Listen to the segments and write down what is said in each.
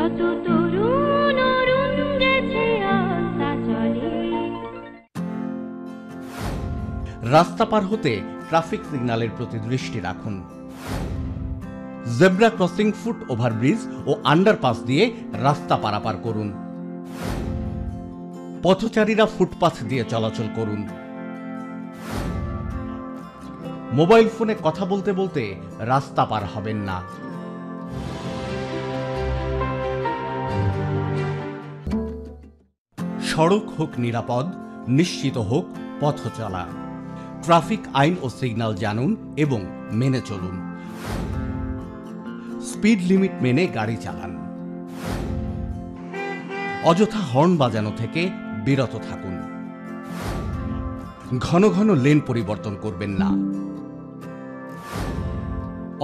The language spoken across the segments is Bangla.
যত তরুণ অরুণ গেছে আস্থা চলে। রাস্তা পার হতে ট্রাফিক সিগন্যালের প্রতি দৃষ্টি রাখুন। জেব্রা ক্রসিং, ফুট ওভারব্রিজ ও আন্ডারপাস দিয়ে রাস্তা পারাপার করুন। পথচারীরা ফুটপাথ দিয়ে চলাচল করুন। মোবাইল ফোনে কথা বলতে বলতে রাস্তা পার হবেন না। সড়ক হোক নিরাপদ, নিশ্চিত হোক পথ চলা। ট্রাফিক আইন ও সিগন্যাল জানুন এবং মেনে চলুন। স্পিড লিমিট মেনে গাড়ি চালান। অযথা হর্ন বাজানো থেকে বিরত থাকুন। ঘন ঘন লেন পরিবর্তন করবেন না।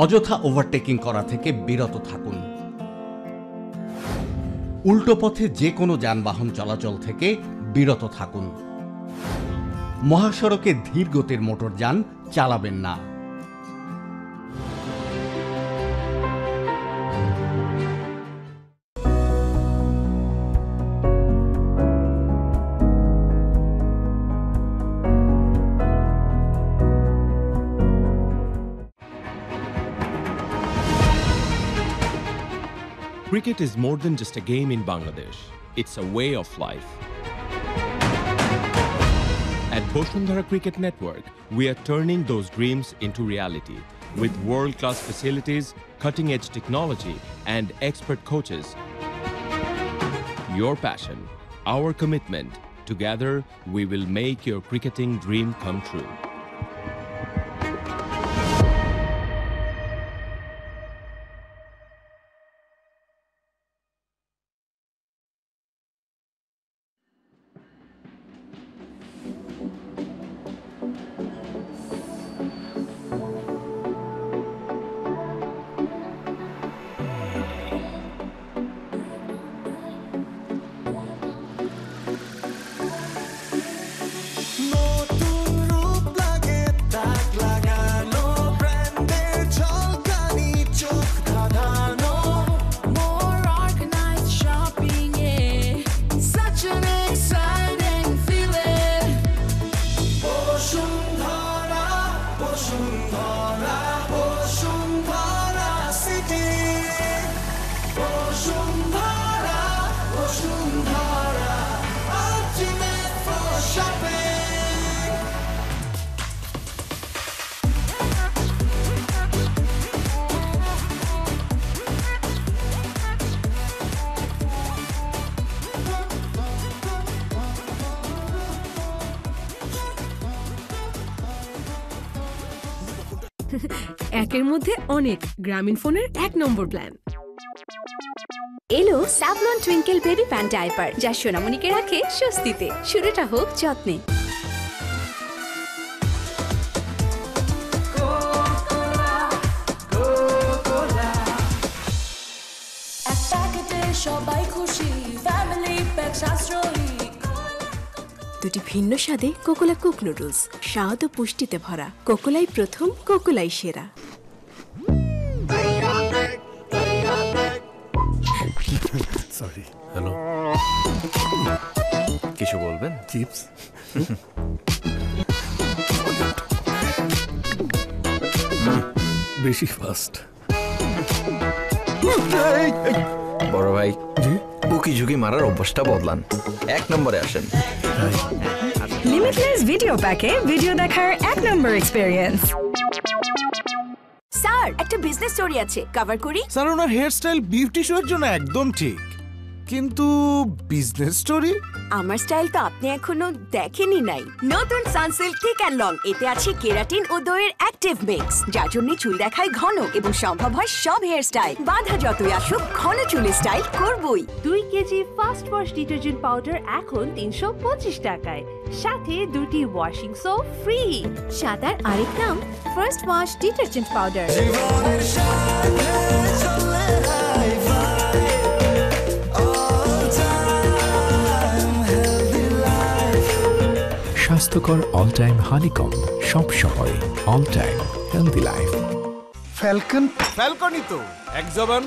অযথা ওভারটেকিং করা থেকে বিরত থাকুন। উল্টো পথে যে কোনো যানবাহন চলাচল থেকে বিরত থাকুন। মহাসড়কে ধীর গতির মোটরযান চালাবেন না। Cricket is more than just a game in Bangladesh. It's a way of life. At Boshundhara Cricket Network, we are turning those dreams into reality with world-class facilities, cutting-edge technology, and expert coaches. Your passion, our commitment. Together, we will make your cricketing dream come true. একের মধ্যে অনেক, গ্রামীণ ফোনের 1 নম্বর প্ল্যান। এলো Savlon twinkle baby pan diaper, যা সোনামণিকে রাখে স্বস্তিতে। শুরুটা হোক যত্নে। সবাই খুশি, ফ্যামিলি প্যাক সাশ্রয়ী। দুটি ভিন্ন স্বাদে কোকোলা কুক নুডলস, স্বাদ ও পুষ্টিতে ভরা। কোকোলাই প্রথম, কোকোলাই সেরা। সরি। হ্যালো, কিছু বলবেন? চিপস। বেশি ফাস্ট। বড় ভাই, জি? উকি ঝুঁকি মারার অভ্যাসটা বদলান, 1 নম্বরে আসেন। লিমিটলেস ভিডিও প্যাকে ভিডিও দেখার 1 নম্বর এক্সপেরিয়েন্স। স্যার, একটা বিজনেস স্টোরি আছে, কভার করি? স্যার, ওনার হেয়ারস্টাইল বিউটি শো এর জন্য একদম ঠিক, কিন্তু বিজনেস স্টোরি? আমার স্টাইল তো আপনি এখনো দেখেনি নাই। নতুন সানসিল্ক থিক অ্যান্ড লং, এতে আছে কেরাটিন ও দইয়ের অ্যাক্টিভ মিক্স, যার জন্য চুল দেখায় ঘন এবং সম্ভব হয় সব হেয়ার স্টাইল। বাধা যতই আসুক, ঘন চুলের স্টাইল করবই। 2 KG fast wash detergent powder এখন 325 টাকায়, সাথে 2টি ওয়াশিং সোপ ফ্রি। সাদার আরেক নাম ফার্স্ট ওয়াশ ডিটারজেন্ট পাউডার। স্বাস্থ্যকর অল টাইম হানিকম, সব সময় অল টাইম হেলদি লাইফ। ফ্যালকনই তো, এক জবান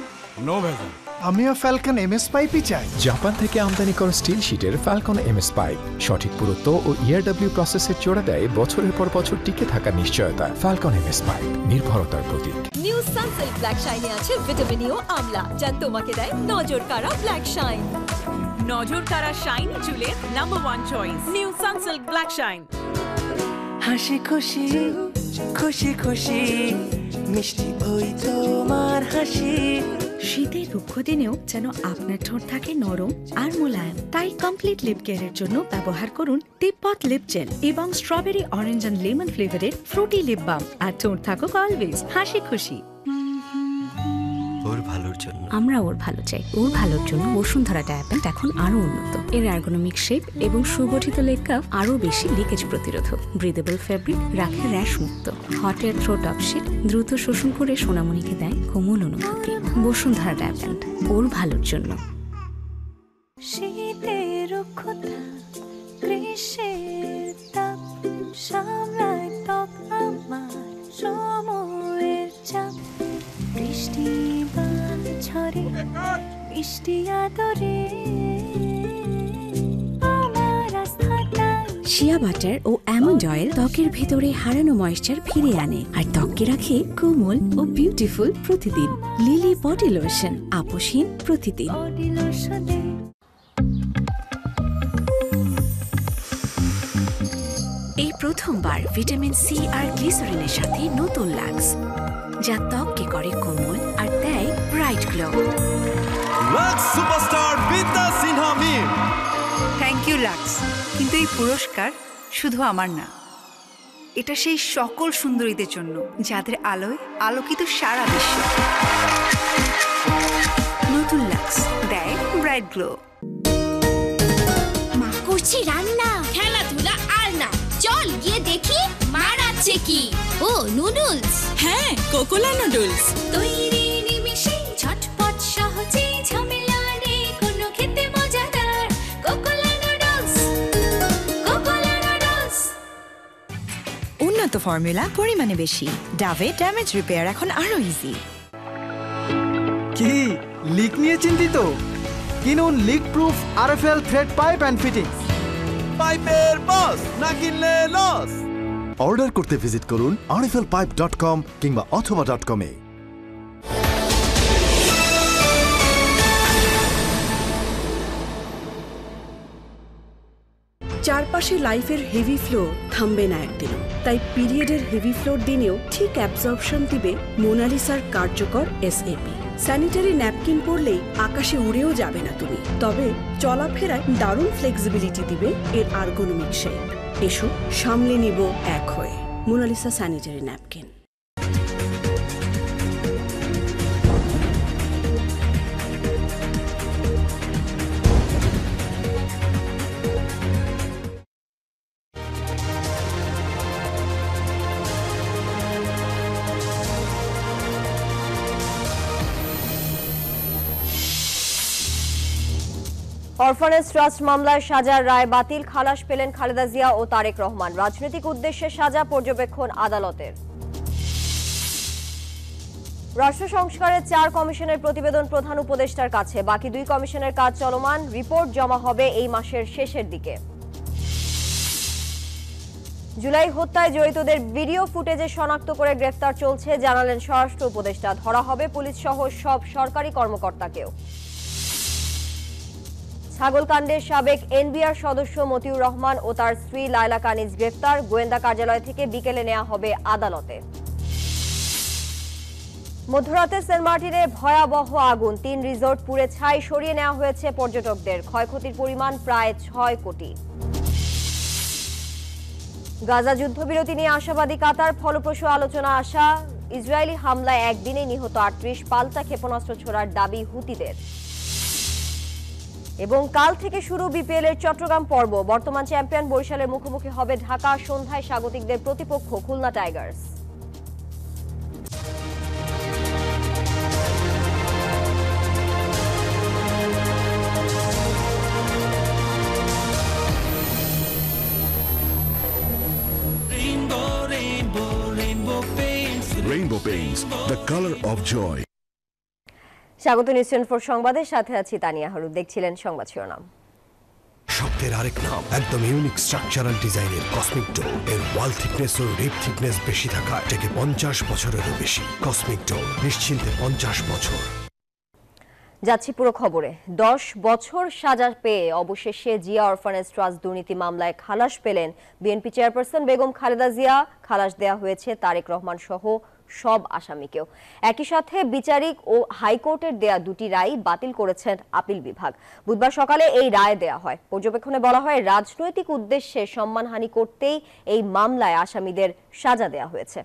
নো ভেজাল। আমিও ফ্যালকন এমএস পাইপই চাই। জাপান থেকে আমদানি করা স্টিল শিটের ফ্যালকন এমএস পাইপ সঠিক পুরুত্ব ও ইআরডব্লিউ প্রসেসের জোড়া দেয় বছরের পর বছর টিকে থাকার নিশ্চয়তা। ফ্যালকন এমএস পাইপ, নির্ভরতার প্রতীক। নিউ সানসিল্ক ব্ল্যাক শাইনে আছে ভিটামিন ই ও আমলা, যা তোমাকে দেয় নজর কাড়া ব্ল্যাক শাইন। নজর কাড়া শাইনি চুলের number 1 choice new Sunsilk black shine. হাসি খুশি খুশি খুশি মিষ্টি ওই তোমার হাসি। শীতের রুক্ষ দিনেও যেন আপনার ঠোঁট থাকে নরম আর মোলায়েম, তাই কমপ্লিট লিপ কেয়ারের জন্য ব্যবহার করুন টিপপট লিপ জেল এবং স্ট্রবেরি, অরেঞ্জ এন্ড লেমন ফ্লেভারের ফ্রুটি লিপ বাম। আর ঠোঁট থাকুক অলওয়েজ হাসি খুশি। ওর ভালোর জন্য আমরা ওর ভালো চাই। ওর ভালোর জন্য বসুন্ধরা ডায়াপেন্ট এখন আরো উন্নত। এর এরগোনমিক শেপ এবং সুগঠিত লেগ কাপ আরো বেশি লিকেজ প্রতিরোধক। ব্রিদেবল ফ্যাব্রিক রাখে র্যাশ মুক্ত। Hot air through top sheet দ্রুত শোষণ করে সোনামণিকে দেয় কোমল অনুভূতি। বসুন্ধরা ডায়াপেন্ট, ওর ভালোর জন্য। শীতের রুক্ষতা, গ্রীষ্মের তাপ, সামলায় ত্বক আমার সময়ের চাপ। বৃষ্টি বা ঝড়ে, বৃষ্টি আদরে আমার আস্থাটাই। শিয়া বাটার ও অ্যালমন্ড অয়েল ত্বকের ভেতরে হারানো ময়েশ্চার ফিরিয়ে আনে আর ত্বককে রাখে কোমল ও বিউটিফুল প্রতিদিন। লিলি বডি লোশন, আপোষহীন প্রতিদিন। বডি লোশনে এই প্রথমবার ভিটামিন সি আর গ্লিসারিনের সাথে নতুন লাক্স, যা ত্বককে করে কোমল আর দেয় ব্রাইট গ্লো। লাক্স সুপারস্টার বিদ্যা Sinha Mim. Thank you lux, কিন্তু এই পুরস্কার শুধু আমার না, এটা সেই সকল সুন্দরীদের জন্য যাদের আলোয় আলোকিত সারা বিশ্ব। নতুন লাক্স দেয় ব্রাইট গ্লো। মা করছি রান্না, খেলাধুলা আর না, চল গিয়ে দেখি মা রাঁধছে কি। ও নুডলস, হ্যাঁ কোকোলা নুডলস। তৈরি নিমিষে ঝটপট সহজে, ঝামেলা নেই কোনো, খেতে মজাদার। Kokola noodles, Kokola noodles. উন্নত ফর্মুলা, পরিমাণে বেশি। ডাভে ড্যামেজ রিপেয়ার এখন আরো ইজি। কি লিক নিয়ে চিন্তিত? কিনুন leak proof RFL thread pipe and fittings. পাইপের বস, না কিনলে লস। অর্ডার করতে ভিজিট করুন rflpipe.com কিংবা অথবা.com এ। চারপাশে লাইফের হেভি ফ্লো থামবে না একদিনও, তাই পিরিয়ডের হেভি ফ্লোর দিনেও ঠিক অ্যাবজর্পশন দিবে মোনালিসার কার্যকর এসএপি। স্যানিটারি ন্যাপকিন পরলেই আকাশে উড়েও যাবে না তুমি, তবে চলাফেরায় দারুণ ফ্লেক্সিবিলিটি দিবে এর আর্গোনমিক শেপ। এসো সামলে নিব এক হয়ে Monalisa sanitary napkin. Orphanage trust মামলায় সাজার রায় বাতিল, খালাস পেলেন খালেদা জিয়া ও তারেক রহমান। রাজনৈতিক উদ্দেশ্যে সাজা, পর্যবেক্ষণ আদালতের। রাষ্ট্র সংস্কারের 4 কমিশনের প্রতিবেদন প্রধান উপদেষ্টার কাছে, বাকি 2 কমিশনের কাজ চলমান, রিপোর্ট জমা হবে এই মাসের শেষের দিকে। জুলাই হত্যায় জড়িতদের ভিডিও ফুটেজে শনাক্ত করে গ্রেফতার চলছে, জানালেন স্বরাষ্ট্র উপদেষ্টা। ধরা হবে পুলিশ সহ সব সরকারি কর্মকর্তাকেও। ছাগলকাণ্ডের সাবেক এনবিআর সদস্য মতিউর রহমান ও তার স্ত্রী লায়লা কানিজ গ্রেফতার, গোয়েন্দা কার্যালয় থেকে বিকেলে নেওয়া হবে আদালতে। মধ্যরাতে সেন্ট মার্টিনে ভয়াবহ আগুন, 3 রিসোর্ট পুড়ে ছাই, সরিয়ে নেওয়া হয়েছে পর্যটকদের। ক্ষয়ক্ষতির পরিমাণ প্রায় 6 কোটি। গাজা যুদ্ধবিরতি নিয়ে আশাবাদী কাতার, ফলপ্রসূ আলোচনা আশা। ইসরায়েলি হামলায় একদিনে নিহত 38, পাল্টা ক্ষেপণাস্ত্র ছোড়ার দাবি হুতিদের। এবং কাল থেকে শুরু বিপিএল এর চট্টগ্রাম পর্ব, বর্তমান চ্যাম্পিয়ন বরিশালের মুখোমুখি হবে ঢাকা। সন্ধ্যায় স্বাগতিকদের প্রতিপক্ষ Khulna Tigers. Rainbow Paints, the color of joy. স্বাগত নিউজ 24 সংবাদের সাথে আছি তানিয়া হারু। দেখছিলেন সংবাদ শিরোনাম। শব্দের আরেক নাম, একদম ইউনিক স্ট্রাকচারাল ডিজাইনের কসমিক ডোর। এর ওয়াল থিকনেস ও রিপ থিকনেস বেশি থাকায় এটাকে 50 বছরেরও বেশি। কসমিক ডোর, নিশ্চিন্তে 50 বছর। যাচ্ছি পুরো খবরে। 10 বছর সাজা পেয়ে অবশেষে জিয়া অরফানেজ ট্রাস্ট দুর্নীতি মামলায় খালাস পেলেন বিএনপি চেয়ারপারসন বেগম খালেদা জিয়া। খালাস দেয়া হয়েছে তারেক রহমান সহ সব আসামিকেও। একই সাথে বিচারিক ও হাইকোর্টের দেয়া দুটি রায় বাতিল করেছেন আপিল বিভাগ। বুধবার সকালে এই রায় দেয়া হয়। পর্যবেক্ষণে বলা হয়, রাজনৈতিক উদ্দেশ্যে সম্মানহানি করতেই এই মামলায় আসামিদের সাজা দেয়া হয়েছে।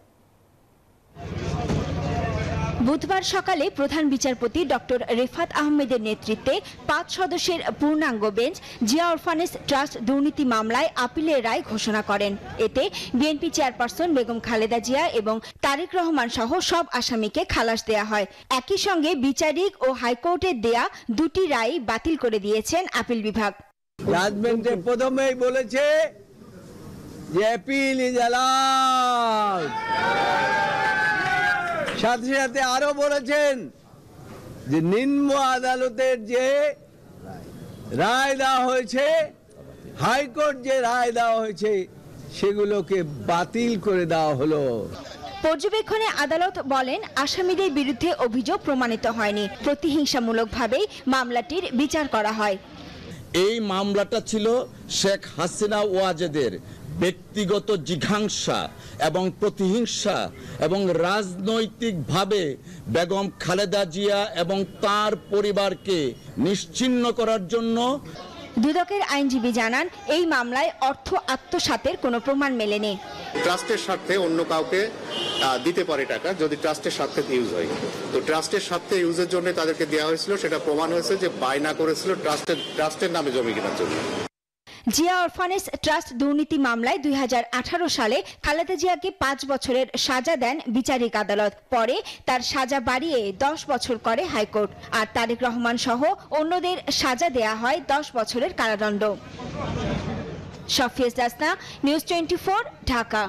বুধবার সকালে প্রধান বিচারপতি ডক্টর রেফাত আহমেদের নেতৃত্বে 5 সদস্যের পূর্ণাঙ্গ বেঞ্চ জিয়া অরফানেজ ট্রাস্ট দুর্নীতি মামলায় আপিলের রায় ঘোষণা করেন। এতে বিএনপি চেয়ারপারসন বেগম খালেদা জিয়া এবং তারেক রহমান সহ সব আসামিকে খালাস দেয়া হয়। একই সঙ্গে বিচারিক ও হাইকোর্টের দেয়া দুটি রায় বাতিল করে দিয়েছেন আপিল বিভাগ। জাজমেন্টে প্রথমেই বলেছে যে অ্যাপিল ইজ অ্যালাউড, সাথে সাথে আরো বলেছেন যে নিম্ন আদালতের যে রায় দেওয়া হয়েছে, হাইকোর্ট যে রায় দেওয়া হয়েছে, সেগুলোকে বাতিল করে দেওয়া হলো। পর্যবেক্ষণে আদালত বলেন, আসামিদের বিরুদ্ধে অভিযোগ প্রমাণিত হয়নি, প্রতিহিংসামূলকভাবেই মামলাটির বিচার করা হয়। এই মামলাটা ছিল শেখ হাসিনা ওয়াজেদের ব্যক্তিগত জিঘাংসা এবং প্রতিহিংসা এবং রাজনৈতিকভাবে বেগম খালেদা জিয়া এবং তার পরিবারকে নিশ্চিহ্ন করার জন্য। দুদকের আইনজীবী জানান, এই মামলায় অর্থ আত্মসাতের কোনো প্রমাণ মেলেনি। ট্রাস্টের স্বার্থে অন্য কাউকে দিতে পারে টাকা, যদি ট্রাস্টের স্বার্থে ইউজ হয়। তো ট্রাস্টের স্বার্থে ইউজের জন্য তাদেরকে দেওয়া হয়েছিল, সেটা প্রমাণ হয়েছে যে বায়না করেছিল ট্রাস্টের নামে জমি কেনার জন্য। জিয়া অরফানেজ ট্রাস্ট দুর্নীতি মামলায় 2018 সালে খালেদা জিয়াকে 5 বছরের সাজা দেন বিচারিক আদালত। পরে তার সাজা বাড়িয়ে 10 বছর করে হাইকোর্ট। আর তারেক রহমান সহ অন্যদের সাজা দেয়া হয় 10 বছরের কারাদণ্ড। শফিয়া জাসনা, নিউজ 24, ঢাকা।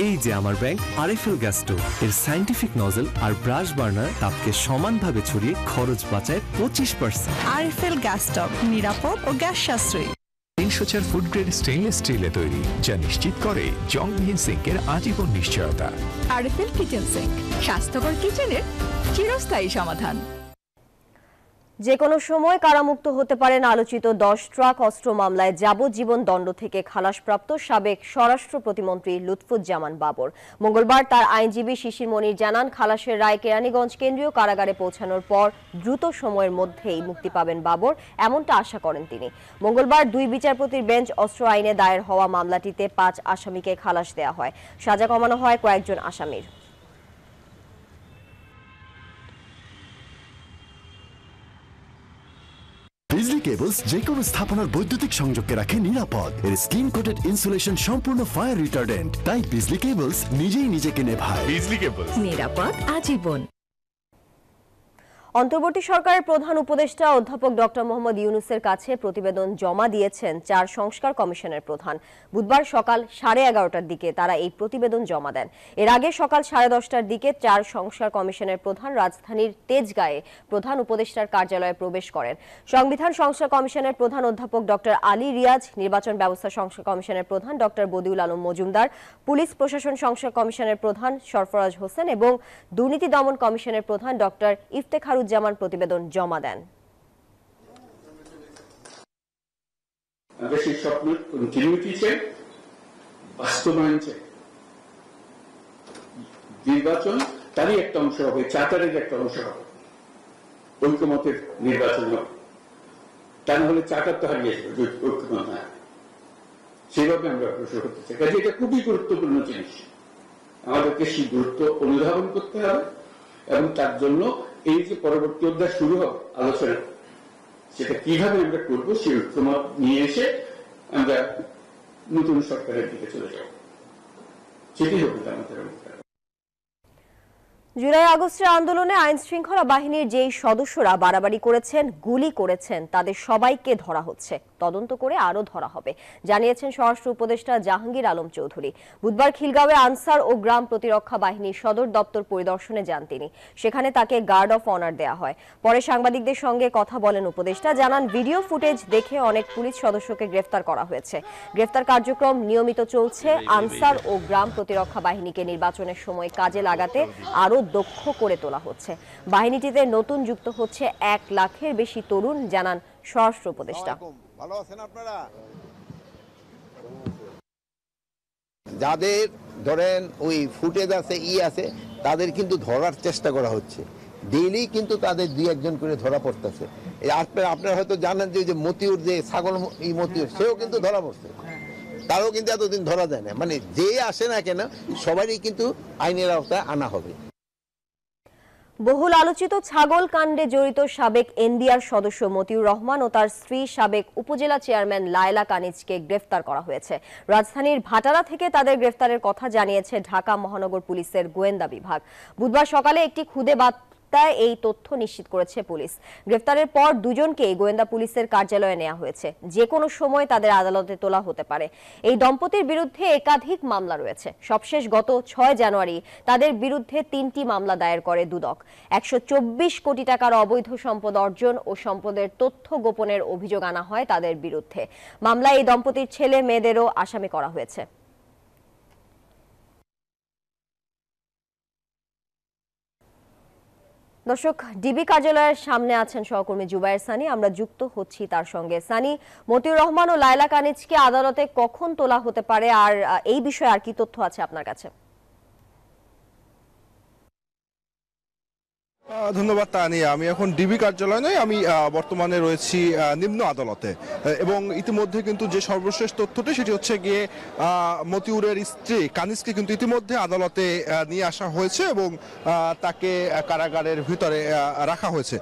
এই যে আমার ব্যাংক আরএফএল গ্যাস স্টোভ, এর সায়েন্টিফিক নজল আর ব্রাশ বার্নার তাপকে সমানভাবে ছড়িয়ে খরচ বাঁচায় 25%। আরএফএল গ্যাস স্টোভ নিরাপদ ও গ্যাস সাশ্রয়ী। 304 ফুড গ্রেড স্টেইনলেস স্টিলে তৈরি, যা নিশ্চিত করে জংবিহীন সিঙ্কের আজীবন নিশ্চয়তা। আরএফএল কিচেন সিঙ্ক, স্বাস্থ্যকর কিচেনের চিরস্থায়ী সমাধান। যে কোনো সময় কারামুক্ত হতে পারেন আলোচিত 10 ট্রাক অস্ত্র মামলায় যাবজ্জীবন দণ্ড থেকে খালাসপ্রাপ্ত সাবেক স্বরাষ্ট্র প্রতিমন্ত্রী লুৎফুজ্জামান বাবর। মঙ্গলবার তার আইনজীবী শিশির মনির জানান, খালাসের রায় কেরানীগঞ্জ কেন্দ্রীয় কারাগারে পৌঁছানোর পর দ্রুত সময়ের মধ্যেই মুক্তি পাবেন বাবর, এমনটা আশা করেন তিনি। মঙ্গলবার 2 বিচারপতির বেঞ্চ অস্ত্র আইনে দায়ের হওয়া মামলাটিতে 5 আসামিকে খালাস দেওয়া হয়। সাজা কমানো হয় কয়েকজন আসামির। বিজলি কেবলস যে কোনো স্থাপনার বৈদ্যুতিক সংযোগকে রাখে নিরাপদ। এর স্কিন কোটেড ইনসুলেশন সম্পূর্ণ ফায়ার রিটার্ডেন্ট, তাই বিজলি কেবলস নিজেই নিজেকে নেভায়। বিজলি কেবলস, নিরাপদ আজীবন। অন্তর্বর্তী সরকারের প্রধান উপদেষ্টা অধ্যাপক ডক্টর মোহাম্মদ ইউনূসের কাছে প্রতিবেদন জমা দিয়েছেন 4 সংস্কার কমিশনের প্রধান। বুধবার সকাল 11:30টার দিকে তারা এই প্রতিবেদন জমা দেন। এর আগে সকাল 10:30টার দিকে 4 সংস্কার কমিশনের প্রধান রাজধানীর তেজগাঁয়ে প্রধান উপদেষ্টার কার্যালয়ে প্রবেশ করেন। সংবিধান সংস্কার কমিশনের প্রধান অধ্যাপক ডক্টর আলী রিয়াজ, নির্বাচন ব্যবস্থা সংস্কার কমিশনের প্রধান ডক্টর বদিউল আলম মজুমদার, পুলিশ প্রশাসন সংস্কার কমিশনের প্রধান সরফরাজ হোসেন এবং দুর্নীতি দমন কমিশনের প্রধান ডক্টর ইফতেখারুজ্জামান প্রতিবেদন জমা দেন। সেই স্বপ্নের কন্টিনিউটি চাই, বাস্তবায়ন চাই। নির্বাচন তারই একটা অংশ হবে, চার্টারের একটা অংশ হবে, ঐক্যমতের নির্বাচন হবে। তা না হলে চার্টার তো হারিয়ে যাবে, ঐক্যমত না। সেভাবে আমরা অগ্রসর করতে চাই। কাজে এটা খুবই গুরুত্বপূর্ণ জিনিস, আমাদেরকে সেই গুরুত্ব অনুধাবন করতে হবে এবং তার জন্য এই যে পরবর্তী অধ্যায় শুরু হবে আলোচনা, সেটা কিভাবে আমরা করবো সেই ঐক্যমত নিয়ে এসে আমরা নতুন সরকারের দিকে চলে যাব, সেটাই হবে আমাদের অধিকার। জুলাই আগস্টের আন্দোলনে আইন শৃঙ্খলা বাহিনীর যেই সদস্যরা বাড়াবাড়ি করেছেন, গুলি করেছেন, তাদের সবাইকে ধরা হচ্ছে, তদন্ত করে আরো ধরা হবে, জানিয়েছেন স্বরাষ্ট্র উপদেষ্টা জাহাঙ্গীর আলম চৌধুরী। বুধবার খিলগাঁওয়ে আনসার ও গ্রাম প্রতিরক্ষা বাহিনীর সদর দপ্তর পরিদর্শনে যান তিনি। সেখানে তাকে গার্ড অফ অনার দেয়া হয়। পরে সাংবাদিকদের সঙ্গে কথা বলেন উপদেষ্টা, জানান ভিডিও ফুটেজ দেখে অনেক পুলিশ সদস্যকে গ্রেফতার করা হয়েছে। গ্রেফতার কার্যক্রম নিয়মিত চলছে। আনসার ও গ্রাম প্রতিরক্ষা বাহিনীকে নির্বাচনের সময় কাজে লাগাতে আরো দক্ষ করে তোলা হচ্ছে। বাহিনীটিতে নতুন যুক্ত হচ্ছে 1 লাখের বেশি তরুণ, জানান স্বরাষ্ট্র উপদেষ্টা। ভালো আছেন আপনারা? যাদের ধরেন ওই ফুটেজ আছে আছে তাদের কিন্তু ধরার চেষ্টা করা হচ্ছে, ডেইলি কিন্তু তাদের 2-1 করে ধরা পড়তেছে। আপনারা হয়তো জানেন যে মতিউর, যে ছাগল মতিউর, সেও কিন্তু ধরা পড়ছে, তারও কিন্তু এতদিন ধরা যায় না। মানে যে আসে না কেন সবারই কিন্তু আইনের আওতায় আনা হবে। বহুল আলোচিত ছাগল কাণ্ডে জড়িত সাবেক এনবিআর সদস্য মতিউর রহমান ও তার স্ত্রী সাবেক উপজেলা চেয়ারম্যান লায়লা কানিজকে গ্রেফতার করা হয়েছে। রাজধানীর ভাটারা থেকে তাদের গ্রেফতারের কথা জানিয়েছে ঢাকা মহানগর পুলিশের গোয়েন্দা বিভাগ। বুধবার সকালে একটি খুদে বার্তায় এই তথ্য নিশ্চিত করেছে পুলিশ। গ্রেফতারের পর দুজনকেই গোয়েন্দা পুলিশের কার্যালয়ে নেওয়া হয়েছে। যে কোনো সময় তাদের আদালতে তোলা হতে পারে। এই দম্পতির বিরুদ্ধে একাধিক মামলা রয়েছে। সবশেষ গত 6 জানুয়ারি তাদের বিরুদ্ধে 3টি মামলা দায়ের করে দুদক। 124 কোটি টাকার অবৈধ সম্পদ অর্জন ও সম্পদের তথ্য গোপনের অভিযোগ আনা হয় তাদের বিরুদ্ধে। মামলায় এই দম্পতির ছেলে মেয়েদেরও আসামি করা হয়েছে। দর্শক, ডিবি কার্যালয়ের সামনে আছেন সহকর্মী জুবায়ের সানি, আমরা যুক্ত হচ্ছি তার সঙ্গে। সানি, মতিউর রহমান ও লায়লা কানিজকে আদালতে কখন তোলা হতে পারে, আর এই বিষয়ে আর কি তথ্য আছে আপনার কাছে? ধন্যবাদ তানিয়া। আমি এখন ডিবি কার্যালয় নয়, আমি বর্তমানে রয়েছি নিম্ন আদালতে, এবং ইতিমধ্যে কিন্তু যে সর্বশেষ তথ্যটি সেটি হচ্ছে গিয়ে মতিউরের স্ত্রী কানিজকে কিন্তু ইতিমধ্যে আদালতে নিয়ে আসা হয়েছে এবং তাকে কারাগারের ভিতরে রাখা হয়েছে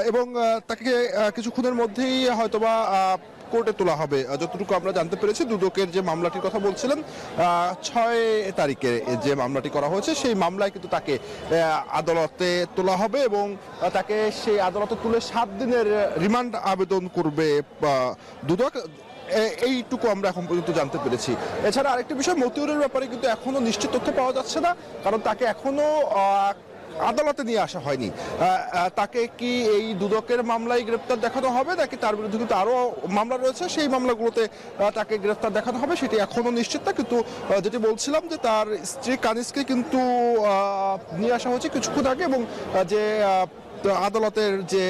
এবং তাকে কিছুক্ষণের মধ্যেই হয়তোবা কোর্টে তোলা হবে। যতটুকু আমরা জানতে পেরেছি, দুদকের যে মামলাটির কথা বলছিলেন 6 তারিখে যে মামলাটি করা হয়েছে, সেই মামলায় কিন্তু তাকে আদালতে তোলা হবে এবং তাকে সেই আদালতে তুলে 7 দিনের রিমান্ড আবেদন করবে দুদক। এইটুকু আমরা এখন পর্যন্ত জানতে পেরেছি। এছাড়া আরেকটি বিষয়, মতিউরের ব্যাপারে কিন্তু এখনো নিশ্চিত তথ্য পাওয়া যাচ্ছে না, কারণ তাকে এখনো আদালতে নিয়ে আসা হয়নি। তাকে কি এই দুদকের মামলায় গ্রেপ্তার দেখানো হবে, নাকি তার বিরুদ্ধে কিন্তু আরো মামলা রয়েছে, সেই মামলাগুলোতে তাকে গ্রেপ্তার দেখানো হবে, সেটি এখনো নিশ্চিত না। কিন্তু যেটি বলছিলাম যে তার স্ত্রী কানিজকে কিন্তু নিয়ে আসা হয়েছে কিছুক্ষণ আগে, এবং যে আদালতের যে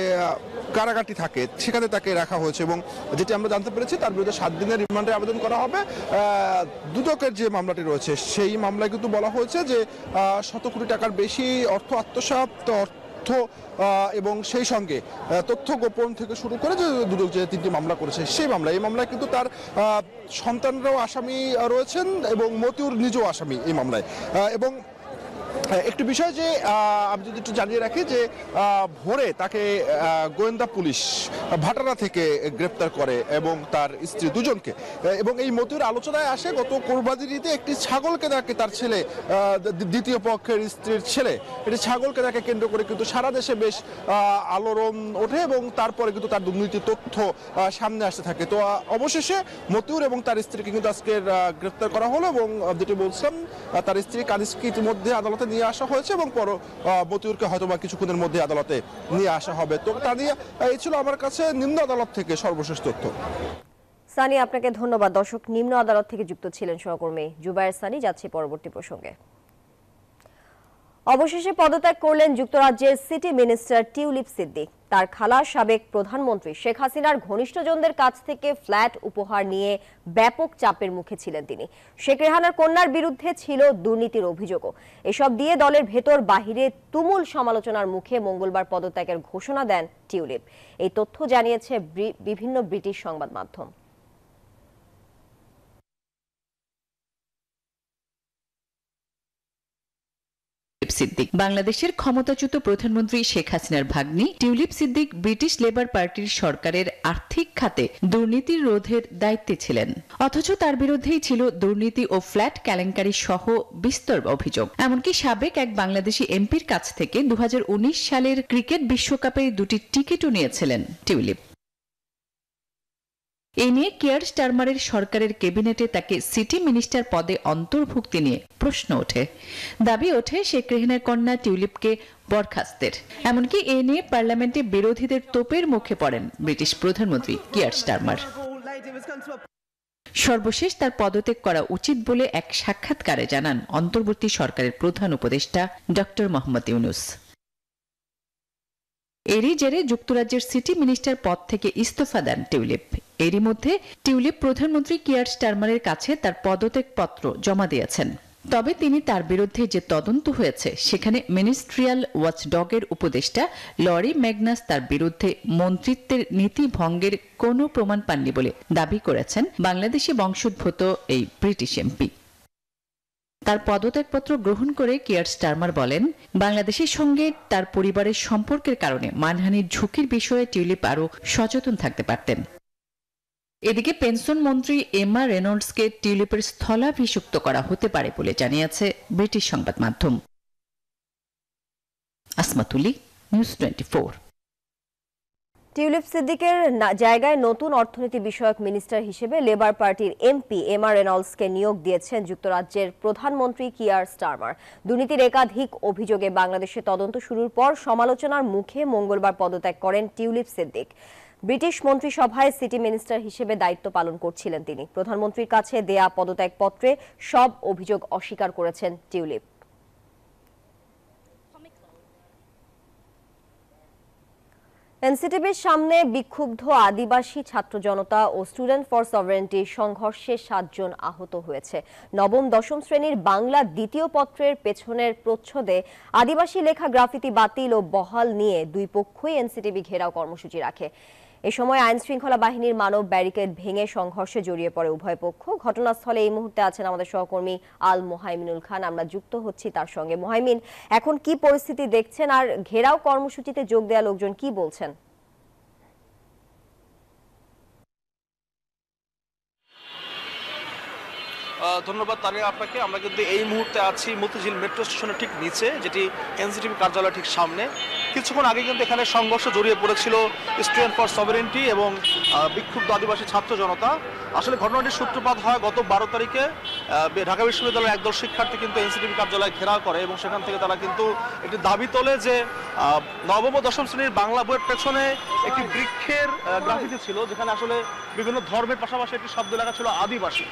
কারাগারটি থাকে সেখানে তাকে রাখা হয়েছে, এবং যেটি আমরা জানতে পেরেছি তার বিরুদ্ধে 7 দিনের রিমান্ডে আবেদন করা হবে। দুদকের যে মামলাটি রয়েছে সেই মামলায় কিন্তু বলা হয়েছে যে 100 কোটি টাকার বেশি অর্থ আত্মসাৎ, এবং সেই সঙ্গে তথ্য গোপন থেকে শুরু করে যে দুদক যে 3টি মামলা করেছে সেই মামলা, এই মামলায় কিন্তু তার সন্তানরাও আসামি রয়েছেন এবং মতিউর নিজেও আসামি এই মামলায়। এবং একটি বিষয় যে আমি যদি একটু জানিয়ে রাখি যে ভোরে তাকে গোয়েন্দা পুলিশ ভাটারা থেকে গ্রেপ্তার করে এবং তার স্ত্রী দুজনকে, এবং এই মতিউর আলোচনায় আসে গত কোরবানির ঈদে একটি ছাগলকে তাকে তার ছেলে, দ্বিতীয় পক্ষের স্ত্রীর ছেলে, একটি ছাগলকে তাকে কেন্দ্র করে কিন্তু সারা দেশে বেশ আলোড়ন ওঠে এবং তারপরে কিন্তু তার দুর্নীতির তথ্য সামনে আসতে থাকে। তো অবশেষে মতিউর এবং তার স্ত্রীকে কিন্তু আজকের গ্রেপ্তার করা হলো, এবং যেটি বলছিলাম তার স্ত্রী কানিজকে ইতিমধ্যে আদালতে নিয়ে আসা হয়েছে এবং মতিউরকে হয়তো বা কিছুক্ষণের মধ্যে আদালতে নিয়ে আসা হবে। তো তা নিয়ে এই ছিল আমার কাছে নিম্ন আদালত থেকে সর্বশেষ তথ্য। সানি, আপনাকে ধন্যবাদ। দর্শক, নিম্ন আদালত থেকে যুক্ত ছিলেন সহকর্মী জুবায়ের সানি। যাচ্ছি পরবর্তী প্রসঙ্গে। অবশেষে পদত্যাগ করলেন যুক্তরাজ্যের সিটি মিনিস্টার টিউলিপ সিদ্দিক। তার খালা সাবেক প্রধানমন্ত্রী শেখ হাসিনার ঘনিষ্ঠজনদের কাছ থেকে ফ্ল্যাট উপহার নিয়ে ব্যাপক চাপের মুখে ছিলেন তিনি। শেখ রেহানার কন্যার বিরুদ্ধে ছিল দুর্নীতির অভিযোগও। এসব দিয়ে দলের ভেতর বাহিরে তুমুল সমালোচনার মুখে মঙ্গলবার পদত্যাগের ঘোষণা দেন টিউলিপ। এই তথ্য জানিয়েছে বিভিন্ন ব্রিটিশ সংবাদ মাধ্যম। সিদ্দিক। বাংলাদেশের ক্ষমতাচ্যুত প্রধানমন্ত্রী শেখ হাসিনার ভাগ্নি টিউলিপ সিদ্দিক ব্রিটিশ লেবার পার্টির সরকারের আর্থিক খাতে দুর্নীতির রোধের দায়িত্বে ছিলেন, অথচ তার বিরুদ্ধেই ছিল দুর্নীতি ও ফ্ল্যাট কেলেঙ্কারি সহ বিস্তর অভিযোগ। এমনকি সাবেক এক বাংলাদেশি এমপির কাছ থেকে 2019 সালের ক্রিকেট বিশ্বকাপের 2টি টিকিটও নিয়েছিলেন টিউলিপ। এ নিয়ে কিয়ার স্টারমারের সরকারের ক্যাবিনেটে তাকে সিটি মিনিস্টার পদে অন্তর্ভুক্তি নিয়ে প্রশ্ন ওঠে। দাবি ওঠে শেখ রেহানার কন্যা টিউলিপকে বরখাস্তের। এমনকি এ নিয়ে পার্লামেন্টে বিরোধীদের তোপের মুখে পড়েন ব্রিটিশ প্রধানমন্ত্রী কিয়ার স্টারমার। সর্বশেষ তার পদত্যাগ করা উচিত বলে এক সাক্ষাৎকারে জানান অন্তর্বর্তী সরকারের প্রধান উপদেষ্টা ডক্টর মোহাম্মদ ইউনূস। এরই জেরে যুক্তরাজ্যের সিটি মিনিস্টার পদ থেকে ইস্তফা দেন টিউলিপ। এরই মধ্যে টিউলিপ প্রধানমন্ত্রী কিয়ার স্টারমারের কাছে তার পদত্যাগ পত্র জমা দিয়েছেন। তবে তিনি তার বিরুদ্ধে যে তদন্ত হয়েছে সেখানে মিনিস্ট্রিয়াল ওয়াচডগের উপদেষ্টা লরি ম্যাগনাস তার বিরুদ্ধে মন্ত্রিত্বের নীতি ভঙ্গের কোনো প্রমাণ পাননি বলে দাবি করেছেন বাংলাদেশি বংশোদ্ভূত এই ব্রিটিশ এমপি। তার পদত্যাগপত্র গ্রহণ করে কিয়ার স্টারমার বলেন, বাংলাদেশের সঙ্গে তার পরিবারের সম্পর্কের কারণে মানহানির ঝুঁকির বিষয়ে টিউলিপ আরও সচেতন থাকতে পারতেন। এদিকে পেনশন মন্ত্রী এমা রেনল্ডসকে টিউলিপের স্থলাভিষিক্ত করা হতে পারে বলে জানিয়েছে ব্রিটিশ সংবাদ মাধ্যম। আসমাতুলি, নিউজ 24। টিউলিপ সিদ্দিকের জায়গায় নতুন অর্থনীতি বিষয়ক মিনিস্টার হিসেবে লেবার পার্টির এমপি এমা রেনল্ডসকে নিয়োগ দিয়েছেন যুক্তরাজ্যের প্রধানমন্ত্রী কিয়ার স্টারমার। দুর্নীতির একাধিক অভিযোগে বাংলাদেশে তদন্ত শুরুর পর সমালোচনার মুখে মঙ্গলবার পদত্যাগ করেন টিউলিপ সিদ্দিক। ব্রিটিশ মন্ত্রিসভায় সিটি মিনিস্টার হিসেবে দায়িত্ব পালন করছিলেন তিনি। প্রধানমন্ত্রীর কাছে দেয়া পদত্যাগপত্রে সব অভিযোগ অস্বীকার করেছেন টিউলিপ। এনসিটিভির সামনে বিক্ষুব্ধ আদিবাসী ছাত্র জনতা ও স্টুডেন্ট ফর সভারেন্টি সংঘর্ষে 7 জন আহত হয়েছে। নবম-দশম শ্রেণীর বাংলা দ্বিতীয় পত্রের পেছনের প্রচ্ছদে আদিবাসী লেখা গ্রাফিতি বাতিল ও বহাল নিয়ে দুই পক্ষই এনসিটিভি ঘেরাও কর্মসূচি রাখে। এ সময় আইন শৃঙ্খলা বাহিনীর মানব ব্যারিকেড ভেঙে সংঘর্ষে জড়িয়ে পড়ে উভয় পক্ষ। ঘটনাস্থলে এই মুহূর্তে আছেন আমাদের সহকর্মী আল মোহাইমিনুল খান। আমরা যুক্ত হচ্ছি তার সঙ্গে। মোহাইমিন, এখন কি পরিস্থিতি দেখছেন আর ঘেরাও কর্মসূচিতে যোগ দেওয়া লোকজন কি বলছেন? ধন্যবাদ তারিয়া আপনাকে। আমরা কিন্তু এই মুহূর্তে আছি মতিঝিল মেট্রো স্টেশনের ঠিক নিচে, যেটি এনসিটিভি কার্যালয়ের ঠিক সামনে। কিছুক্ষণ আগে কিন্তু এখানে সংঘর্ষ জড়িয়ে পড়েছিল স্টুডেন্ট ফর সভারেন্টি এবং বিক্ষুব্ধ আদিবাসী ছাত্র জনতা। আসলে ঘটনাটির সূত্রপাত হয় গত 12 তারিখে। ঢাকা বিশ্ববিদ্যালয়ের একদল শিক্ষার্থী কিন্তু এনসিটিভি কার্যালয় ঘেরাও করে এবং সেখান থেকে তারা কিন্তু একটি দাবি তোলে যে নবম ও দশম শ্রেণীর বাংলা বইয়ের পেছনে একটি বৃক্ষের গ্রাফিতি ছিল, যেখানে আসলে বিভিন্ন ধর্মের পাশাপাশি একটি শব্দ লেখা ছিল আদিবাসী।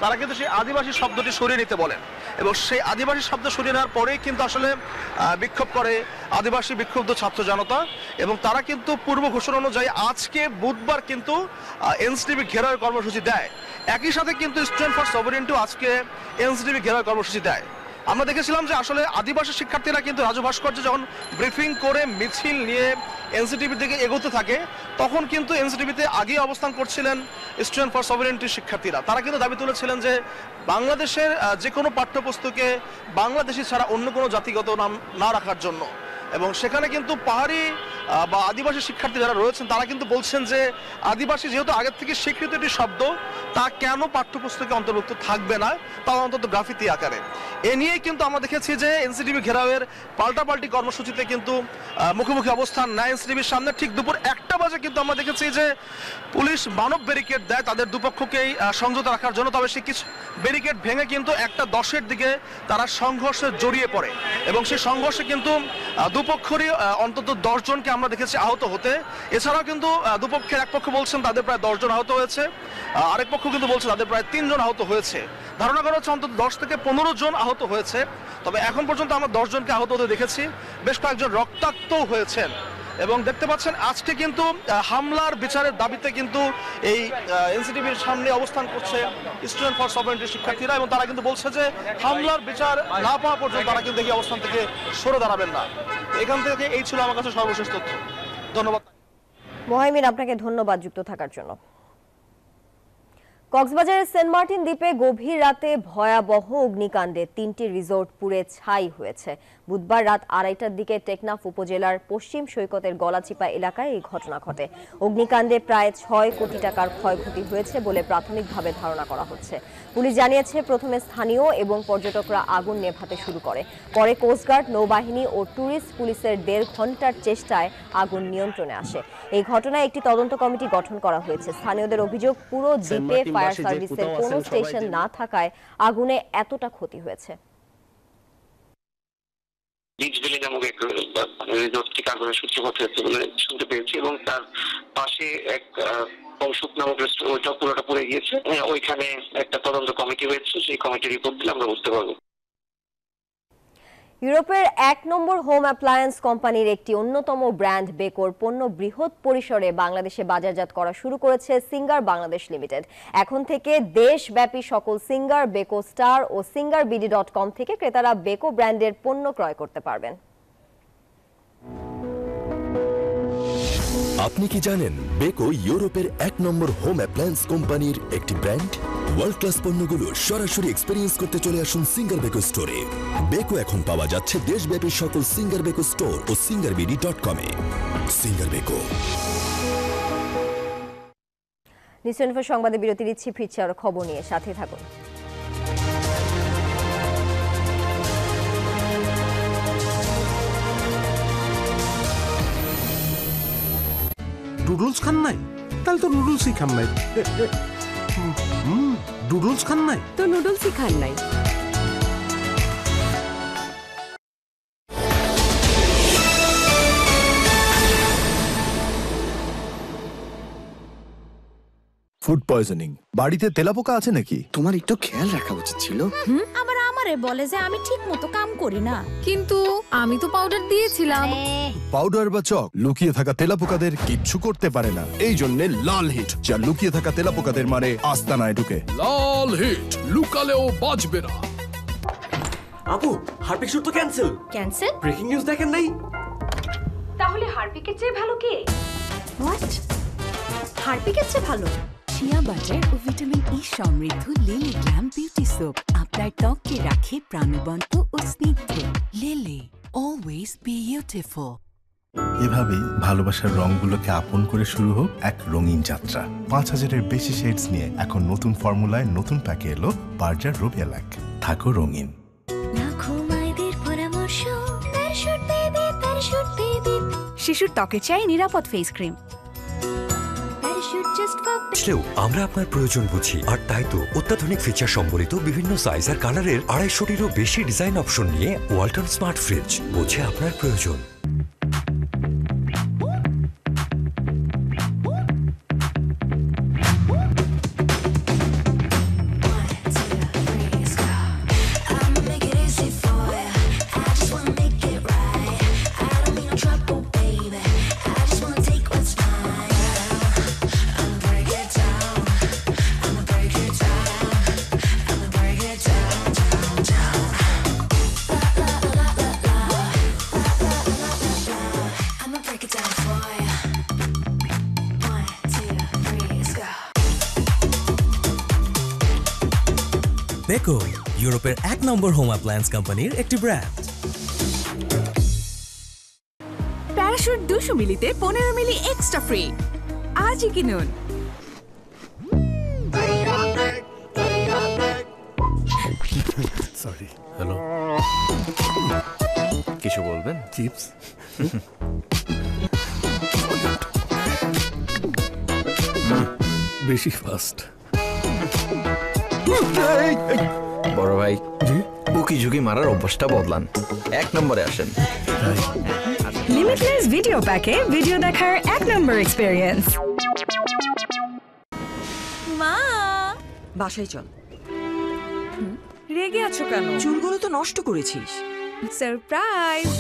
তারা কিন্তু সেই আদিবাসী শব্দটি সরিয়ে নিতে বলেন এবং সেই আদিবাসী শব্দ সরিয়ে নেওয়ার পরেই কিন্তু আসলে বিক্ষোভ করে আদিবাসী বিক্ষুব্ধ ছাত্র জনতা এবং তারা কিন্তু পূর্ব ঘোষণা অনুযায়ী আজকে বুধবার কিন্তু এনসিটিভি ঘেরাও কর্মসূচি দেয়। একই সাথে কিন্তু স্টুডেন্ট ফর সভারেন্টিও আজকে এনসিটিভি ঘেরাও কর্মসূচি দেয়। আমরা দেখেছিলাম যে আসলে আদিবাসী শিক্ষার্থীরা কিন্তু রাজু ভাস্কর্য যখন ব্রিফিং করে মিছিল নিয়ে এনসিটিভির দিকে এগোতে থাকে, তখন কিন্তু এনসিটিভিতে আগেই অবস্থান করছিলেন স্টুডেন্ট ফর সভারেন্টির শিক্ষার্থীরা। তারা কিন্তু দাবি তুলেছিলেন যে বাংলাদেশের যে কোনো পাঠ্যপুস্তকে বাংলাদেশি ছাড়া অন্য কোনো জাতিগত নাম না রাখার জন্য। এবং সেখানে কিন্তু পাহাড়ি বা আদিবাসী শিক্ষার্থী যারা রয়েছেন তারা কিন্তু বলছেন যে আদিবাসী যেহেতু আগের থেকে স্বীকৃত একটি শব্দ, তা কেন পাঠ্যপুস্তকে অন্তর্ভুক্ত থাকবে না, তাও অন্তত গ্রাফিতি আকারে। এ নিয়েই কিন্তু আমরা দেখেছি যে এনসিটিভি ঘেরাওয়ের পাল্টাপাল্টি কর্মসূচিতে কিন্তু মুখোমুখি অবস্থান নেয় এনসিটিভির সামনে। ঠিক দুপুর 1টা বাজে কিন্তু আমরা দেখেছি যে পুলিশ মানব ব্যারিকেড দেয় তাদের দুপক্ষকেই সংযত রাখার জন্য। তবে সেই কিছু ব্যারিকেড ভেঙে কিন্তু 1:10-এর দিকে তারা সংঘর্ষে জড়িয়ে পড়ে এবং সেই সংঘর্ষে কিন্তু দুপক্ষেরই অন্তত 10 জনকে আমরা দেখেছি আহত হতে। এছাড়াও কিন্তু দুপক্ষের এক পক্ষ বলছেন তাদের প্রায় 10 জন আহত হয়েছে, আরেক পক্ষ কিন্তু বলছে তাদের প্রায় 3 জন আহত হয়েছে। ধারণা করা হচ্ছে অন্তত 10 থেকে 15 জন আহত হয়েছে। তবে এখন পর্যন্ত আমরা 10 জনকে আহত হতে দেখেছি, বেশ কয়েকজন রক্তাক্ত হয়েছেন। এবং দেখতে পাচ্ছেন আজকে কিন্তু হামলার বিচারের দাবিতে কিন্তু এই এনসিটিভির সামনে অবস্থান করছে স্টুডেন্ট ফর সভারেন্টির শিক্ষার্থীরা এবং তারা কিন্তু বলছে যে হামলার বিচার না পাওয়া পর্যন্ত তারা কিন্তু এই অবস্থান থেকে সরে দাঁড়াবেন না। এখান থেকে এই ছিল আমার কাছে সর্বশেষ তথ্য। ধন্যবাদ মোহাইমিন, আপনাকে ধন্যবাদ যুক্ত থাকার জন্য। কক্সবাজারের সেন্ট মার্টিন দ্বীপে গভীর রাতে ভয়াবহ অগ্নিকাণ্ডে 3টি রিসোর্ট পুড়ে ছাই হয়েছে। বুধবার রাত 2:30টার দিকে টেকনাফ উপজেলার পশ্চিম সৈকতের গলাচিপা এলাকায় এই ঘটনা ঘটে। অগ্নিকাণ্ডে প্রায় 6 কোটি টাকার ক্ষয়ক্ষতি হয়েছে বলে প্রাথমিকভাবে ধারণা করা হচ্ছে। পুলিশ জানিয়েছে প্রথমে স্থানীয় এবং পর্যটকরা আগুন নেভাতে শুরু করে। পরে কোস্টগার্ড, নৌবাহিনী ও ট্যুরিস্ট পুলিশের 1.5 ঘন্টার চেষ্টায় আগুন নিয়ন্ত্রণে আসে। এই ঘটনায় একটি তদন্ত কমিটি গঠন করা হয়েছে। স্থানীয়দের অভিযোগ, পুরো দ্বীপে ফায়ার সার্ভিসের কোনো স্টেশন না থাকায় আগুনে এতটা ক্ষতি হয়েছে। নামক এক রিসোর্ট থেকে আগুনের সূত্রপাত হয়েছে বলে শুনতে পেয়েছি এবং তার পাশে এক কৌশুক নামক ওইটা পুরোটা পড়ে গিয়েছে। ওইখানে একটা তদন্ত কমিটি হয়েছে, সেই কমিটির রিপোর্ট দিলে আমরা বুঝতে পারবো। ইউরোপের 1 নম্বর হোম অ্যাপ্লায়েন্স কোম্পানির একটি অন্যতম ব্র্যান্ড বেকোর পণ্য বৃহৎ পরিসরে বাংলাদেশে বাজারজাত করা শুরু করেছে সিঙ্গার বাংলাদেশ লিমিটেড। এখন থেকে দেশব্যাপী সকল সিঙ্গার, বেকো স্টার ও singarBD.com থেকে ক্রেতারা বেকো ব্র্যান্ডের পণ্য ক্রয় করতে পারবেন। আপনি কি জানেন বেকো ইউরোপের 1 নম্বর হোম অ্যাপ্লায়েন্স কোম্পানির একটি ব্র্যান্ড? ওয়ার্ল্ড ক্লাস পণ্যগুলো সরাসরি এক্সপেরিয়েন্স করতে চলে আসুন সিঙ্গার বেকো স্টোরে। বেকো এখন পাওয়া যাচ্ছে দেশব্যাপী সকল সিঙ্গার বেকো স্টোর ও singarBD.com এ। Singer Beko. নিউজ সংবাদে বিরতি দিচ্ছি, ফিরছি আরো খবর নিয়ে, সাথে থাকুন। নুডলস খান নাই? তাহলে তো নুডলসই খান নাই। নুডলস খান নাই তো নুডলসই খান নাই। ফুড পয়জনিং, বাড়িতে তেলাপোকা আছে নাকি? তোমার একটু খেয়াল রাখা উচিত ছিল। আবার আমারে বলে যে আমি ঠিক মতো কাম করি না, কিন্তু আমি তো পাউডার দিয়েছিলাম। পাউডার বা চক লুকিয়ে থাকা তেলাপোকাদের কিচ্ছু করতে পারে না। এই জন্য লাল হিট, যা লুকিয়ে থাকা তেলাপোকাদের মারে আস্তানায় ঢুকে। লাল হিট, লুকালেও বাঁচবে না। আপু, হারপিক শুট তো ক্যান্সেল। ক্যান্সেল? ব্রেকিং নিউজ দেখেন নাই? তাহলে হারপিকের চেয়ে ভালো কি? হোয়াট? হারপিকের চেয়ে ভালো? শিয়া বাটার ও ভিটামিন ই সমৃদ্ধ লিলি গ্ল্যাম বিউটি সোপ আপনার ত্বককে রাখে প্রাণবন্ত ও স্নিগ্ধ। Lily, always beautiful. এভাবেই ভালোবাসার রংগুলোকে আপন করে শুরু হোক এক রঙিন যাত্রা। 5000-এর বেশি শেডস নিয়ে এখন নতুন ফর্মুলায় নতুন প্যাকে এলো বার্জার রুবিয়া ল্যাক। থাকো রঙিন। শিশুর ত্বকে চাই নিরাপদ ফেস ক্রিম। আমরা আপনার প্রয়োজন বুঝি, আর তাই তো অত্যাধুনিক ফিচার সম্বলিত বিভিন্ন সাইজ আর কালারের 250-টিরও বেশি ডিজাইন অপশন নিয়ে ওয়ালটন স্মার্ট ফ্রিজ বোঝে আপনার প্রয়োজন। বেকো ইউরোপের 1 নম্বর হোম অ্যাপ্লায়েন্স কোম্পানির একটি ব্র্যান্ড। প্যারাশুট 200 মিলিতে 15 মিলি এক্সট্রা ফ্রি। আজই কিনুন। সরি। হ্যালো, কিছু বলবেন? চিপস? বেশি ফাস্ট। বড় ভাই, উকি ঝুঁকি মারার অভ্যাসটা বদলান, 1 নম্বরে আসেন। লিমিটলেস ভিডিও প্যাকে ভিডিও দেখার 1 নম্বর এক্সপেরিয়েন্স। মা, বাসায় চল। রেগে আছো কেন? চুলগুলো তো নষ্ট করেছিস। সারপ্রাইজ!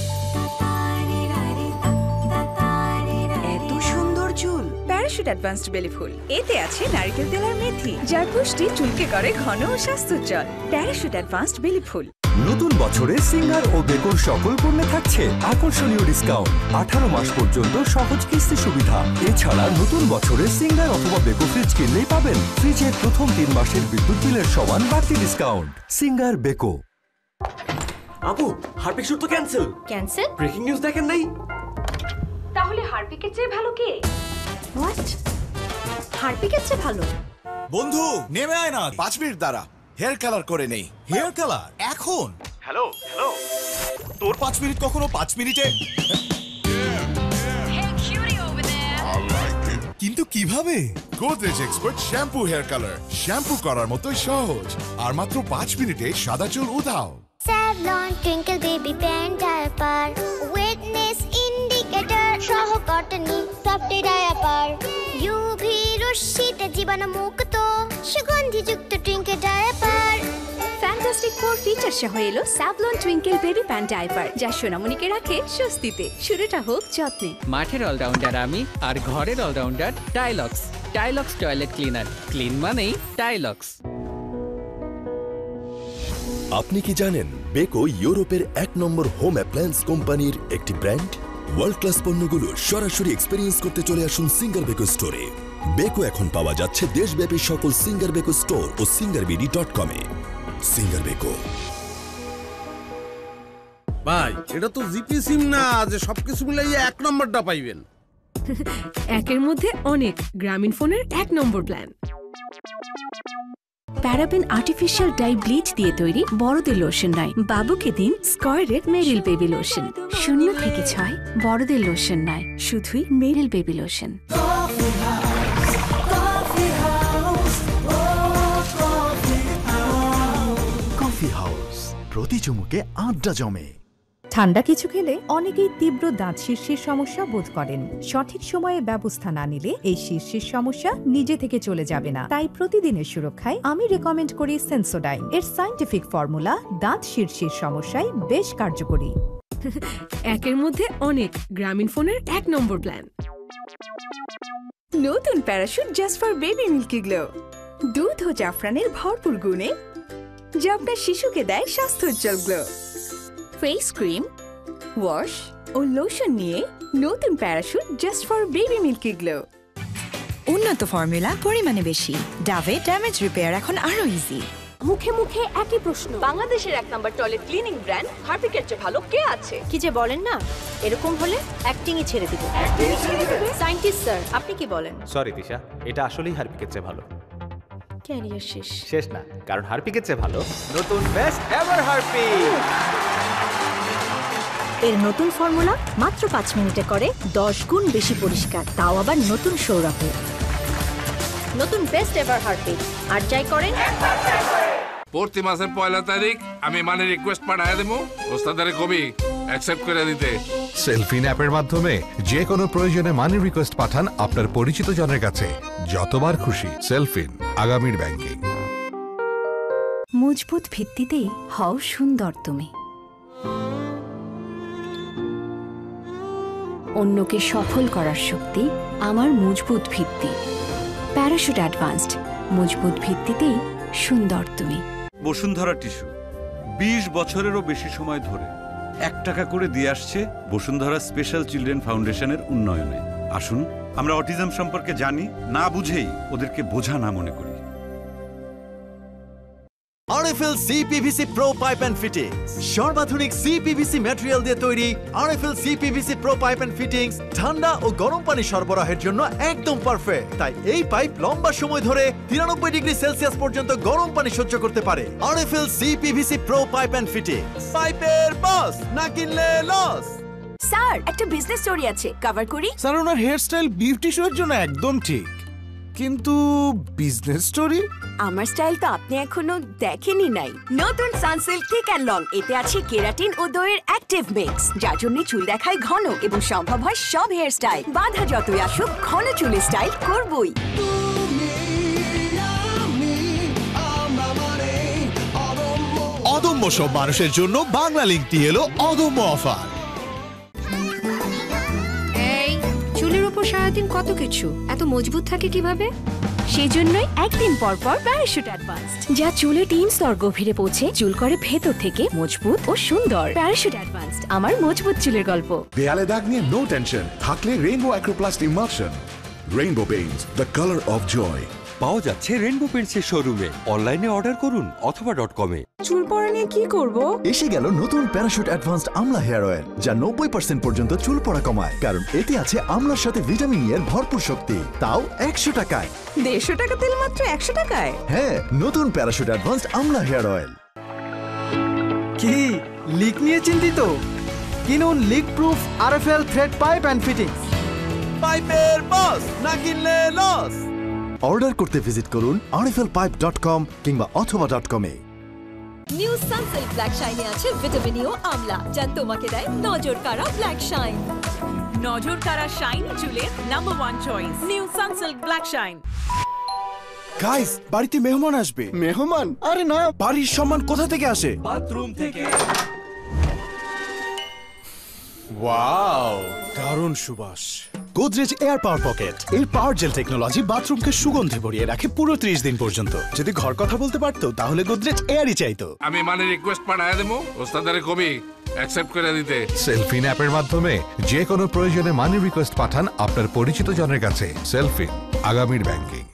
এত সুন্দর চুল। প্যারাশুট অ্যাডভান্সড বেলি ফুল, এতে আছে নারকেল তেল আর মেথি, যার পুষ্টি চুলকে করে ঘন ও স্বাস্থ্যোজ্জ্বল। প্যারাশুট অ্যাডভান্সড বেলি ফুল। নতুন বছরে সিঙ্গার ও বেকোর সকল পণ্যে থাকছে আকর্ষণীয় ডিসকাউন্ট। 18 মাস পর্যন্ত সহজ কিস্তি সুবিধা। এছাড়া নতুন বছরে সিঙ্গার অথবা বেকো ফ্রিজ কিনলেই পাবেন ফ্রিজের প্রথম 3 মাসের বিদ্যুৎ বিলের সমান বাড়তি ডিসকাউন্ট। Singer Beko. আপু হারপিক শুট তো ক্যান্সেল। ক্যান্সেল? ব্রেকিং নিউজ দেখেন নাই? তাহলে হারপিকের চেয়ে ভালো কে? হোয়াট? হারপিকের চেয়ে ভালো? বন্ধু নেমে আয় না, 5 মিনিট দাঁড়া, হেয়ার কালার করে নেই। হেয়ার কালার এখন? হ্যালো হ্যালো, তোর 5 মিনিট কখনো 5 মিনিটে? কিন্তু কিভাবে? Godrej expert shampoo hair colour, shampoo করার মতোই সহজ আর মাত্র 5 মিনিটে সাদা চুল উধাও। Savlon Twinkle Baby Brand Diaper, Wetness Indicator সহ কটনি সফট ডায়াপার, UV রশ্মিতে জীবাণুমুক্ত সুগন্ধিযুক্ত টুইঙ্কেল ডায়াপার। ফ্যান্টাস্টিক 4 ফিচার সহ এলো Savlon twinkle baby pant diaper, যা সোনামণিকে রাখে স্বস্তিতে। শুরুটা হোক যত্নে। মাঠের অলরাউন্ডার আমি, আর ঘরের allrounder Taylox. Taylox toilet cleaner, clean মানেই টাইলক্স। আপনি কি জানেন বেকো ইউরোপের 1 নম্বর হোম অ্যাপ্লায়েন্স কোম্পানির একটি ব্র্যান্ড? ওয়ার্ল্ড ক্লাস পণ্যগুলো সরাসরি এক্সপেরিয়েন্স করতে চলে আসুন সিঙ্গার বেকো স্টোরে। বেকো এখন পাওয়া যাচ্ছে দেশব্যাপী সকল সিঙ্গার বেকো স্টোর ও singarBD.com-এ। Singer Beko. ভাই এটা তো জিপি সিম না যে সবকিছু মিলাইয়া 1 নম্বরটা পাইবেন। একের মধ্যে অনেক, গ্রামীণ ফোনের 1 number plan. Paraben artificial die bleach দিয়ে তৈরি বড়দের লোশন নয়, বাবুকে দিন স্কয়ারের মেরিল বেবি লোশন। 0 থেকে 6 বড়দের লোশন নয়, শুধুই মেরিল বেবি লোশন। কফি হাউস, প্রতি চুমুকে আড্ডা জমে। ঠান্ডা কিছু খেলে অনেকেই তীব্র দাঁত শীর্ষের সমস্যা বোধ করেন। সঠিক সময়ে ব্যবস্থা না নিলে এই শীর্ষের সমস্যা নিজে থেকে চলে যাবে না। তাই প্রতিদিনের সুরক্ষায় আমি রেকমেন্ড করি সেন্সোডাইন। এর সায়েন্টিফিক ফর্মুলা দাঁত শীর্ষের সমস্যায় বেশ কার্যকরী। একের মধ্যে অনেক, গ্রামীণ ফোনের 1 নম্বর প্ল্যান। নতুন Parachute just for baby milky glow, দুধ ও জাফরানের ভরপুর গুণে যা আপনার শিশুকে দেয় স্বাস্থ্যোজ্জ্বল গ্লো। ফেস ক্রিম, ওয়াশ ও লোশন নিয়ে নতুন Parachute just for baby milky glow. উন্নত ফর্মুলা, পরিমাণে বেশি। ডাভে ড্যামেজ রিপেয়ার এখন আরো ইজি। মুখে মুখে একই প্রশ্ন। বাংলাদেশের 1 নম্বর টয়লেট ক্লিনিং ব্র্যান্ড হারপিকের চেয়ে ভালো কে আছে? কি যে বলেন না, এরকম হলে অ্যাক্টিংই ছেড়ে দিব। সায়েন্টিস্ট স্যার, আপনি কি বলেন? সরি দিশা, এটা আসলেই হারপিকের চেয়ে ভালো। ক্যারিয়ার শেষ। শেষ না, কারণ হারপিকের চেয়ে ভালো নতুন বেস্ট এভার হারপিক। এর নতুন ফর্মুলা মাত্র 5 মিনিটে করে 10 গুণ বেশি পরিষ্কার, তাও আবার নতুন সৌরভে। নতুন বেস্ট এভার হারপিক, আর যাই করেন প্রতি মাসের 1 তারিখ আমি মানে রিকোয়েস্ট পাঠায় দেবো, ওস্তাদের কবি অ্যাকসেপ্ট করে দিতে। সেলফিন অ্যাপের মাধ্যমে যে কোনো প্রয়োজনে মানি রিকোয়েস্ট পাঠান আপনার পরিচিত জনের কাছে, যতবার খুশি। সেলফিন, আগামীর ব্যাংকিং। মজবুত ভিত্তিতেই হও সুন্দর তুমি। অন্যকে সফল করার শক্তি আমার মজবুত ভিত্তি। প্যারাশুট অ্যাডভান্সড, মজবুত ভিত্তিতেই সুন্দর তুমি। বসুন্ধরা টিস্যু 20 বছরেরও বেশি সময় ধরে 1 টাকা করে দিয়ে আসছে বসুন্ধরা স্পেশাল চিলড্রেন ফাউন্ডেশনের উন্নয়নে। আসুন আমরা অটিজম সম্পর্কে জানি, না বুঝেই ওদেরকে বোঝা না মনে করি। RFL CPVC Pro Pipe and Fittings, সর্বাধুনিক CPVC material দিয়ে তৈরি RFL CPVC Pro Pipe and Fittings ঠান্ডা ও গরম পানি সরবরাহের জন্য একদম পারফেক্ট। তাই এই পাইপ লম্বা সময় ধরে 93 ডিগ্রি সেলসিয়াস পর্যন্ত গরম পানি সহ্য করতে পারে। RFL CPVC Pro Pipe and Fittings, পাইপের বস, না কিনলে লস। স্যার, একটা বিজনেস স্টোরি আছে, কভার করি? স্যার ওনার হেয়ারস্টাইল বিউটি শো এর জন্য একদম ঠিক, কিন্তু বিজনেস স্টোরি? আমার স্টাইল তো আপনি এখনো দেখেনি নাই। নতুন সানসিল্ক থিক অ্যান্ড লং, এতে আছে কেরাটিন ও দইয়ের অ্যাক্টিভ মিক্স, যার জন্য চুল দেখায় ঘন এবং সম্ভব হয় সব হেয়ার স্টাইল। বাধা যতই আসুক, ঘন চুলের স্টাইল করবই। অদম্য সব মানুষের জন্য বাংলা লিংকটি এলো অদম্য অফার। এই চুলের উপর সারাদিন কত কিছু, এত মজবুত থাকে কিভাবে? সেজন্যই একদিন পর পর প্যারাশুট অ্যাডভান্সড, যা চুলের 3 স্তর গভীরে পৌঁছে চুল করে ভেতর থেকে মজবুত ও সুন্দর। প্যারাশুট অ্যাডভান্সড, আমার মজবুত চুলের গল্প। দেয়ালে দাগ নিয়ে নো টেনশন, থাকলে rainbow acroplast emulsion. Rainbow paints, the colour of joy. পাওয়া যাচ্ছে রেনবো পেন্টসের শোরুমে। অনলাইনে অর্ডার করুন অথবা .com-এ। চুল পড়া নিয়ে কি করব? এসে গেল নতুন প্যারাশুট অ্যাডভান্সড আমলা হেয়ার অয়েল, যা 90% পর্যন্ত চুল পড়া কমায়। কারণ এতে আছে আমলার সাথে ভিটামিন এর ভরপুর শক্তি, তাও 100 টাকায়। 150 টাকা তেল মাত্র 100 টাকায়? হ্যাঁ, নতুন প্যারাশুট অ্যাডভান্সড আমলা হেয়ার অয়েল। কি লিক নিয়ে চিন্তিত? কিনুন leak proof RFL thread pipe and fittings. পাইপের বস, না কিনলে লস। অর্ডার করতে ভিজিট করুন rflpipe.com কিংবা অথবা .com-এ। নিউ সানসিল্ক ব্ল্যাক শাইনে আছে ভিটামিন ই ও আমলা, যা তোমাকে দেয় নজর কাড়া ব্ল্যাক শাইন। নজর কাড়া শাইন চুলের number 1 choice, new Sunsilk black shine. Guys, বাড়িতে মেহমান আসবে। মেহমান? আরে না, বাড়ির সম্মান কোথা থেকে আসে? বাথরুম থেকে। ওয়াও, দারুণ সুবাস। গোদরেজ এয়ার পাওয়ার পকেট এর পাওয়ার জেল টেকনোলজি বাথরুমকে সুগন্ধে ভরিয়ে রাখে পুরো 30 দিন পর্যন্ত। যদি ঘর কথা বলতে পারতো তাহলে গোদরেজ এয়ারই চাইতো। আমি মানি রিকোয়েস্ট পাঠায় দেবো, ওস্তাদারে কবি অ্যাকসেপ্ট করে দিতে। সেলফিন অ্যাপের মাধ্যমে যে কোনো প্রয়োজনে মানি রিকোয়েস্ট পাঠান আপনার পরিচিত জনের কাছে। সেলফিন, আগামীর ব্যাংকিং।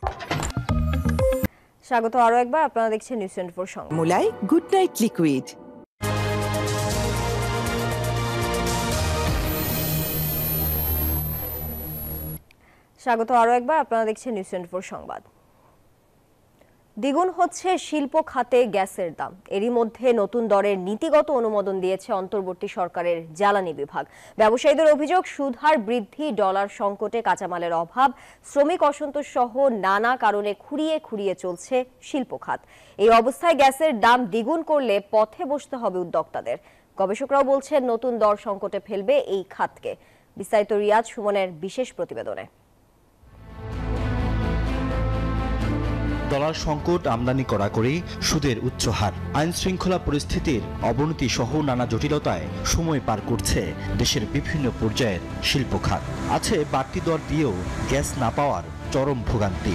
স্বাগত আরো একবার, আপনারা দেখছেন নিউজ 24 সংবাদ। মুলাই গুড নাইট লিকুইড। স্বাগত আরো একবার, আপনারা দেখছেন নিউজ 24 সংবাদ। দ্বিগুণ হচ্ছে শিল্প খাতে গ্যাসের দাম। এরই মধ্যে নতুন দরের নীতিগত অনুমোদন দিয়েছে অন্তর্বর্তী সরকারের জ্বালানি বিভাগ। ব্যবসায়ীদের অভিযোগ, সুদহার বৃদ্ধি, ডলার সংকটে কাঁচামালের অভাব, শ্রমিক অসন্তোষ সহ নানা কারণে খুঁড়িয়ে খুঁড়িয়ে চলছে শিল্প খাত। এই অবস্থায় গ্যাসের দাম দ্বিগুণ করলে পথে বসতে হবে উদ্যোক্তাদের। গবেষকরাও বলছেন নতুন দর সংকটে ফেলবে এই খাতকে। বিস্তারিত রিয়াজ সুমনের বিশেষ প্রতিবেদনে। ডলার সংকট, আমদানি কড়াকড়ি, সুদের উচ্চ হার, আইন শৃঙ্খলা পরিস্থিতির অবনতি সহ নানা জটিলতায় সময় পার করছে দেশের বিভিন্ন পর্যায়ের শিল্প খাত। আছে বাড়তি দর দিয়েও গ্যাস না পাওয়ার চরম ভোগান্তি।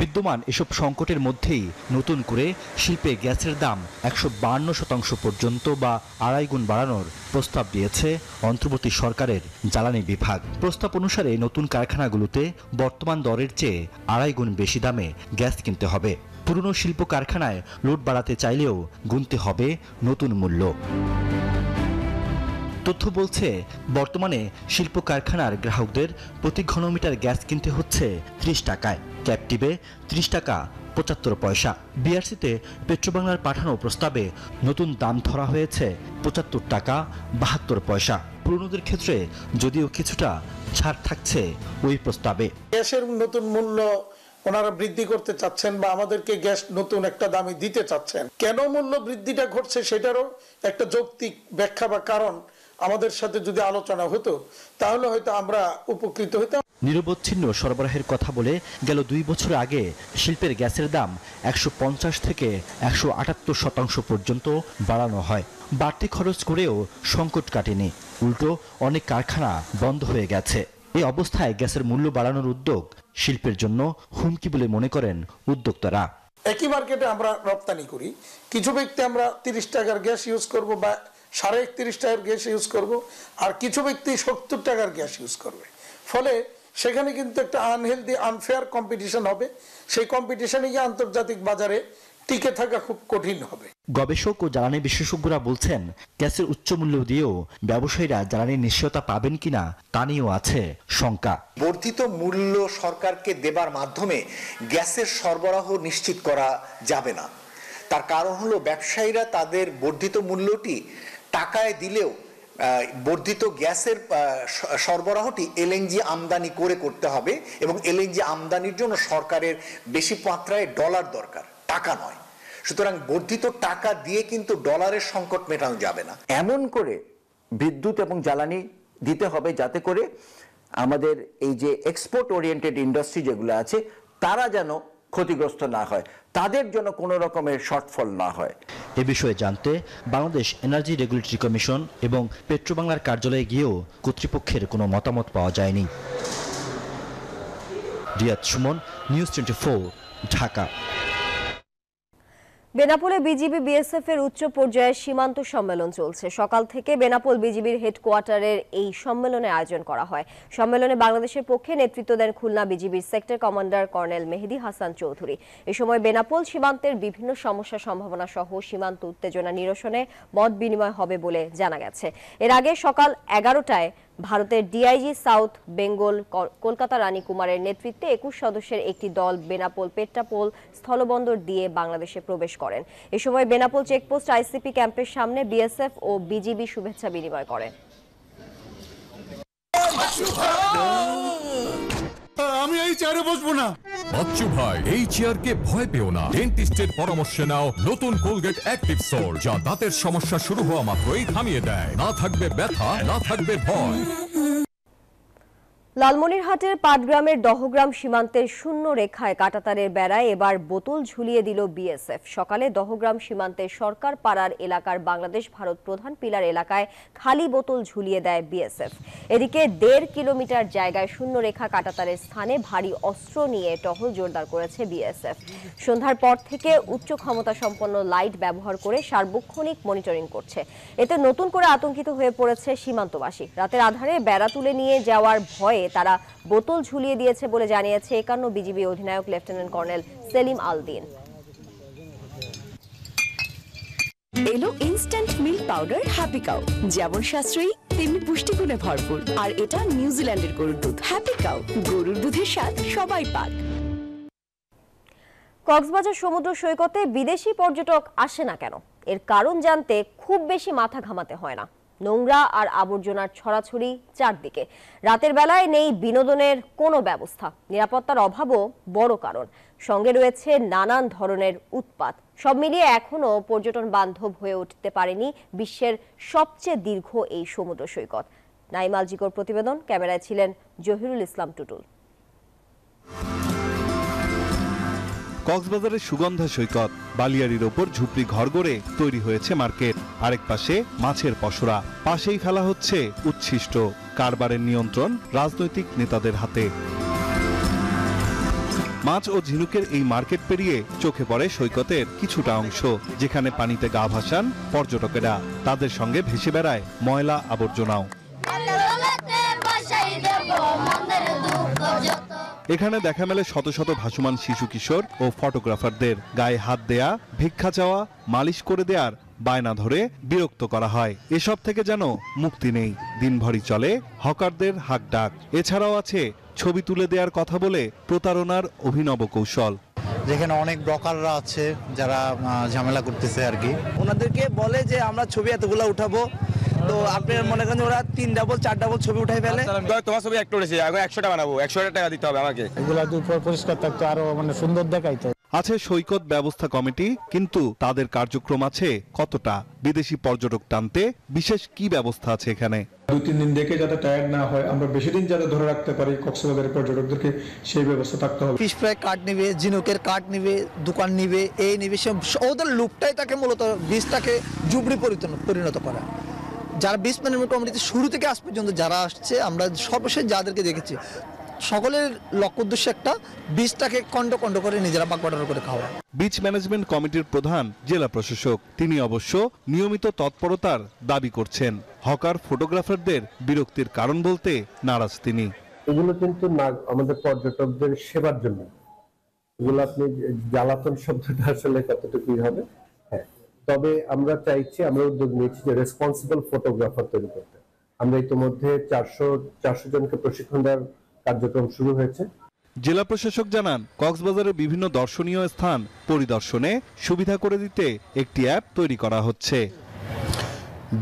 বিদ্যমান এসব সংকটের মধ্যেই নতুন করে শিল্পে গ্যাসের দাম 152% পর্যন্ত বা 2.5 গুণ বাড়ানোর প্রস্তাব দিয়েছে অন্তর্বর্তী সরকারের জ্বালানি বিভাগ। প্রস্তাব অনুসারে নতুন কারখানাগুলোতে বর্তমান দরের চেয়ে 2.5 গুণ বেশি দামে গ্যাস কিনতে হবে। পুরনো শিল্প কারখানায় লোড বাড়াতে চাইলেও গুনতে হবে নতুন মূল্য। তথ্য বলছে, বর্তমানে শিল্প কারখানার গ্রাহকদের প্রতি ঘনমিটার গ্যাস কিনতে হচ্ছে 30 টাকায়, ক্যাপটিভে 30 টাকা 75 পয়সা। বিআরসিতে পেট্রোবাংলার পাঠানো প্রস্তাবে নতুন দাম ধরা হয়েছে 75 টাকা 72 পয়সা। পুরনোদের ক্ষেত্রে যদিও কিছুটা ছাড় থাকছে ওই প্রস্তাবে। গ্যাসের নতুন মূল্য ওনারা বৃদ্ধি করতে চাচ্ছেন বা আমাদেরকে গ্যাস নতুন একটা দামে দিতে চাচ্ছেন। কেন মূল্য বৃদ্ধিটা ঘটছে সেটারও একটা যৌক্তিক ব্যাখ্যা বা কারণ আমাদের সাথে যদি আলোচনা হতো তাহলে হয়তো আমরা উপকৃত হতাম। নিরবচ্ছিন্ন সরবরাহের কথা বলে গেল 2 বছর আগে শিল্পের গ্যাসের দাম 150 থেকে 178% পর্যন্ত বাড়ানো হয়। বাড়তি খরচ করেও সংকট কাটেনি, উল্টো অনেক কারখানা বন্ধ হয়ে গেছে। এই অবস্থায় গ্যাসের মূল্য বাড়ানোর উদ্যোগ শিল্পের জন্য হুমকি বলে মনে করেন উদ্যোক্তারা। একই মার্কেটে আমরা রপ্তানি করি, কিছু ব্যক্তি আমরা 30 টাকার গ্যাস ইউজ করব বা 31.5 টাকার গ্যাস ইউজ করব, আর কিছু ব্যক্তি 70 টাকার গ্যাস ইউজ করবে। ফলে সেখানে কিন্তু একটা আনহেলদি, আনফেয়ার কম্পিটিশন হবে। সেই কম্পিটিশনে গিয়ে আন্তর্জাতিক বাজারে টিকে থাকা খুব কঠিন হবে। গবেষক ও জ্বালানি বিশেষজ্ঞরা বলছেন, গ্যাসের উচ্চ মূল্য দিয়েও ব্যবসায়ীরা জ্বালানির নিশ্চয়তা পাবেন কিনা তা নিয়েও আছে শঙ্কা। বর্ধিত মূল্য সরকারকে দেবার মাধ্যমে গ্যাসের সরবরাহ নিশ্চিত করা যাবে না। তার কারণ হলো ব্যবসায়ীরা তাদের বর্ধিত মূল্যটি টাকায় দিলেও বর্ধিত গ্যাসের সরবরাহটি এলএনজি আমদানি করে করতে হবে এবং এলএনজি আমদানির জন্য সরকারের বেশি মাত্রায় ডলার দরকার, টাকা নয়। সুতরাং বর্ধিত টাকা দিয়ে কিন্তু ডলারের সংকট মেটানো যাবে না। এমন করে বিদ্যুৎ এবং জ্বালানি দিতে হবে যাতে করে আমাদের এই যে এক্সপোর্ট ওরিয়েন্টেড ইন্ডাস্ট্রি যেগুলো আছে তারা যেন ক্ষতিগ্রস্ত না হয়, তাদের জন্য কোনো রকমের শর্টফল না হয়। এ বিষয়ে জানতে বাংলাদেশ এনার্জি রেগুলেটরি কমিশন এবং পেট্রোবাংলার কার্যালয়ে গিয়েও কর্তৃপক্ষের কোনো মতামত পাওয়া যায়নি। রিয়াদ সুমন, নিউজ 24, ঢাকা। বেনাপোলে বিজিবি বিএসএফ এর উচ্চ পর্যায়ের সীমান্ত সম্মেলন চলছে। সকাল থেকে বেনাপোল বিজিবির হেডকোয়ার্টারের এই সম্মেলনের আয়োজন করা হয়। সম্মেলনে বাংলাদেশের পক্ষে নেতৃত্ব দেন খুলনা বিজিবির সেক্টর কমান্ডার কর্নেল মেহেদী হাসান চৌধুরী। এ সময় বেনাপোল সীমান্তের বিভিন্ন সমস্যা সম্ভাবনা সহ সীমান্ত উত্তেজনা নিরসনে মত বিনিময় হবে বলে জানা গেছে। এর আগে সকাল 11টায় ভারতের ডিআইজি সাউথ বেঙ্গল কলকাতা রানী কুমারের নেতৃত্বে 21 সদস্যের একটি দল বেনাপোল পেট্রাপোল স্থলবন্দর দিয়ে বাংলাদেশে প্রবেশ করেন। এ সময় বেনাপোল চেকপোস্ট আইসিপি ক্যাম্পের সামনে বিএসএফ ও বিজিবি শুভেচ্ছা বিনিময় করেন। আমি এই চেয়ারে বসবো না। বাচ্চু ভাই, এই চেয়ারকে ভয় পেও না। ডেন্টিস্টের পরামর্শ নাও নতুন কোলগেট অ্যাক্টিভ সোল, যা দাঁতের সমস্যা শুরু হওয়া মাত্রই থামিয়ে দেয়। না থাকবে ব্যথা, না থাকবে ভয়। লালমনিরহাটের পাটগ্রামের দহগ্রাম সীমান্তের শূন্য রেখায় কাঁটাতারের বেড়ায় এবার বোতল ঝুলিয়ে দিল বিএসএফ। সকালে দহগ্রাম সীমান্তের সরকার পাড়ার এলাকার বাংলাদেশ ভারত প্রধান পিলার এলাকায় খালি বোতল ঝুলিয়ে দেয় বিএসএফ। এদিকে 1.5 কিলোমিটার জায়গায় শূন্য রেখা কাঁটাতারের স্থানে ভারী অস্ত্র নিয়ে টহল জোরদার করেছে বিএসএফ। সন্ধ্যার পর থেকে উচ্চ ক্ষমতা সম্পন্ন লাইট ব্যবহার করে সার্বক্ষণিক মনিটরিং করছে। এতে নতুন করে আতঙ্কিত হয়ে পড়েছে সীমান্তবাসী। রাতের আধারে বেড়া তুলে নিয়ে যাওয়ার ভয়ে তারা বোতল ঝুলিয়ে দিয়েছে বলে জানিয়েছে 51 বিজিবি অধিনায়ক লেফটেন্যান্ট কর্নেল সেলিম আলদিন। এলো instant milk powder happy cow, যেমন সাশ্রয়ী তেমনি পুষ্টিগুণে ভরপুর। আর এটা নিউজিল্যান্ডের গরুর দুধ। হ্যাপি কাউ, গরুর দুধের স্বাদ সবাই পাক। কক্সবাজার সমুদ্র সৈকতে বিদেশি পর্যটক আসে না কেন? এর কারণ জানতে খুব বেশি মাথা ঘামাতে হয় না। নোংরা আর আবর্জনার ছড়াছড়ি চারদিকে। রাতের বেলায় নেই বিনোদনের কোনো ব্যবস্থা। নিরাপত্তার অভাবও বড় কারণ। সঙ্গে রয়েছে নানান ধরনের উৎপাত। সব মিলিয়ে এখনো পর্যটন বান্ধব হয়ে উঠতে পারেনি বিশ্বের সবচেয়ে দীর্ঘ এই সমুদ্র সৈকত। নাইমাল জিকোর প্রতিবেদন, ক্যামেরায় ছিলেন জহিরুল ইসলাম টুটুল। কক্সবাজারের সুগন্ধা সৈকত, বালিয়াড়ির ওপর ঝুপড়ি ঘর গড়ে তৈরি হয়েছে মার্কেট। আরেক পাশে মাছের পসরা, পাশেই খেলা হচ্ছে উচ্ছিষ্ট। কারবারের নিয়ন্ত্রণ রাজনৈতিক নেতাদের হাতে। মাছ ও ঝিনুকের এই মার্কেট পেরিয়ে চোখে পড়ে সৈকতের কিছুটা অংশ, যেখানে পানিতে গা ভাসান পর্যটকেরা। তাদের সঙ্গে ভেসে বেড়ায় ময়লা আবর্জনাও। এখানে দেখা মেলে শত শত ভাসমান শিশু কিশোর ও ফটোগ্রাফারদের। গায়ে হাত দেয়া, ভিক্ষা চাওয়া, মালিশ করে দেয়ার বায়না ধরে বিরক্ত করা হয়। এসব থেকে যেন মুক্তি নেই। দিনভরই চলে হকারদের হাক ডাক। এছাড়াও আছে ছবি তুলে দেওয়ার কথা বলে প্রতারণার অভিনব কৌশল। যেখানে অনেক ব্রকাররা আছে যারা ঝামেলা করতেছে আর কি। ওনাদেরকে বলে যে আমরা ছবি এতগুলো উঠাবো, তো আপনার মনে করেন ওরা 3 ডাবল 4 ডাবল ছবি উঠাই ফেলে। তোমার ছবি একটা উঠেছে, আগে 100টা বানাবো, 100 টাকা দিতে হবে আমাকে। এগুলা পরিষ্কার থাকতো আরো সুন্দর দেখাইতো। আছে সৈকত ব্যবস্থা কমিটি, কিন্তু তাদের কার্যক্রম আছে কতটা? বিদেশি পর্যটক টানতে বিশেষ কি ব্যবস্থা আছে এখানে? 2-3 দিন দেখে যাতে টায়ার্ড না হয়, আমরা বেশি দিন যাতে ধরে রাখতে পারি কক্সবাজারের পর্যটকদেরকে, সেই ব্যবস্থা থাকতে হবে। ফিশ ফ্রাই কার্ড নিবে, ঝিনুকের কার্ড নিবে, দোকান নিবে, এই নিবে, ওদের লুপটাই তাকে মূলত বীজটাকে জুবড়ি পরিণত করা। যারা বিচ ম্যানেজমেন্ট কমিটিতে শুরু থেকে আজ পর্যন্ত যারা আসছে, আমরা সর্বশেষ যাদেরকে দেখেছি, সকলের লক্ষ্য উদ্দেশ্য একটা, বীজটাকে কণ্ড করে নিজেরা বাগবাটোয়ারা করে খাওয়া। বিচ ম্যানেজমেন্ট কমিটির প্রধান জেলা প্রশাসক, তিনি অবশ্য নিয়মিত তৎপরতার দাবি করছেন। হকার ফটোগ্রাফারদের বিরক্তির কারণ বলতে নারাজ তিনি। এগুলো কিন্তু না আমাদের পর্যটকদের সেবার জন্য, এগুলো আপনি জ্বালাতন শব্দটা আসলে কতটুকুই হবে। হ্যাঁ, তবে আমরা চাইছি, আমরা উদ্যোগ নিয়েছি যে রেসপন্সিবল ফটোগ্রাফার তৈরি করতে। আমরা ইতিমধ্যে 400 জনকে প্রশিক্ষণ দেওয়ার কার্যক্রম শুরু হয়েছে। জেলা প্রশাসক জানান, কক্সবাজারের বিভিন্ন দর্শনীয় স্থান পরিদর্শনে সুবিধা করে দিতে একটি অ্যাপ তৈরি করা হচ্ছে।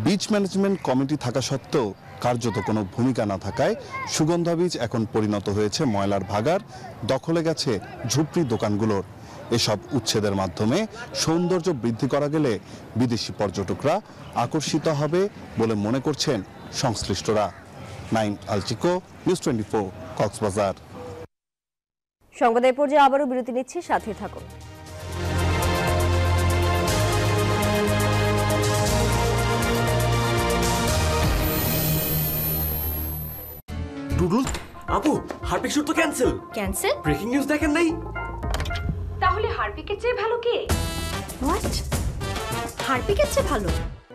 বিচ ম্যানেজমেন্ট কমিটি থাকা সত্ত্বেও কার্যত কোনো ভূমিকা না থাকায় সুগন্ধা বিচ এখন পরিণত হয়েছে ময়লার ভাগার। দখলে গেছে ঝুপড়ি দোকানগুলোর। এসব উচ্ছেদের মাধ্যমে সৌন্দর্য বৃদ্ধি করা গেলে বিদেশি পর্যটকরা আকর্ষিত হবে বলে মনে করছেন সংশ্লিষ্টরা। নাইম আলচিকো, নিউজ 24, কক্সবাজার। সংবাদের পর্যায়ে আবারও বিরতি নিচ্ছি, সাথে থাকুন। টুডুল, আপু হারপিক শুট তো ক্যান্সেল। ক্যান্সেল? ব্রেকিং নিউজ দেখেন নাই? তাহলে হারপিকের চেয়ে ভালো কে? হোয়াট হারপিকের চেয়ে ভালো?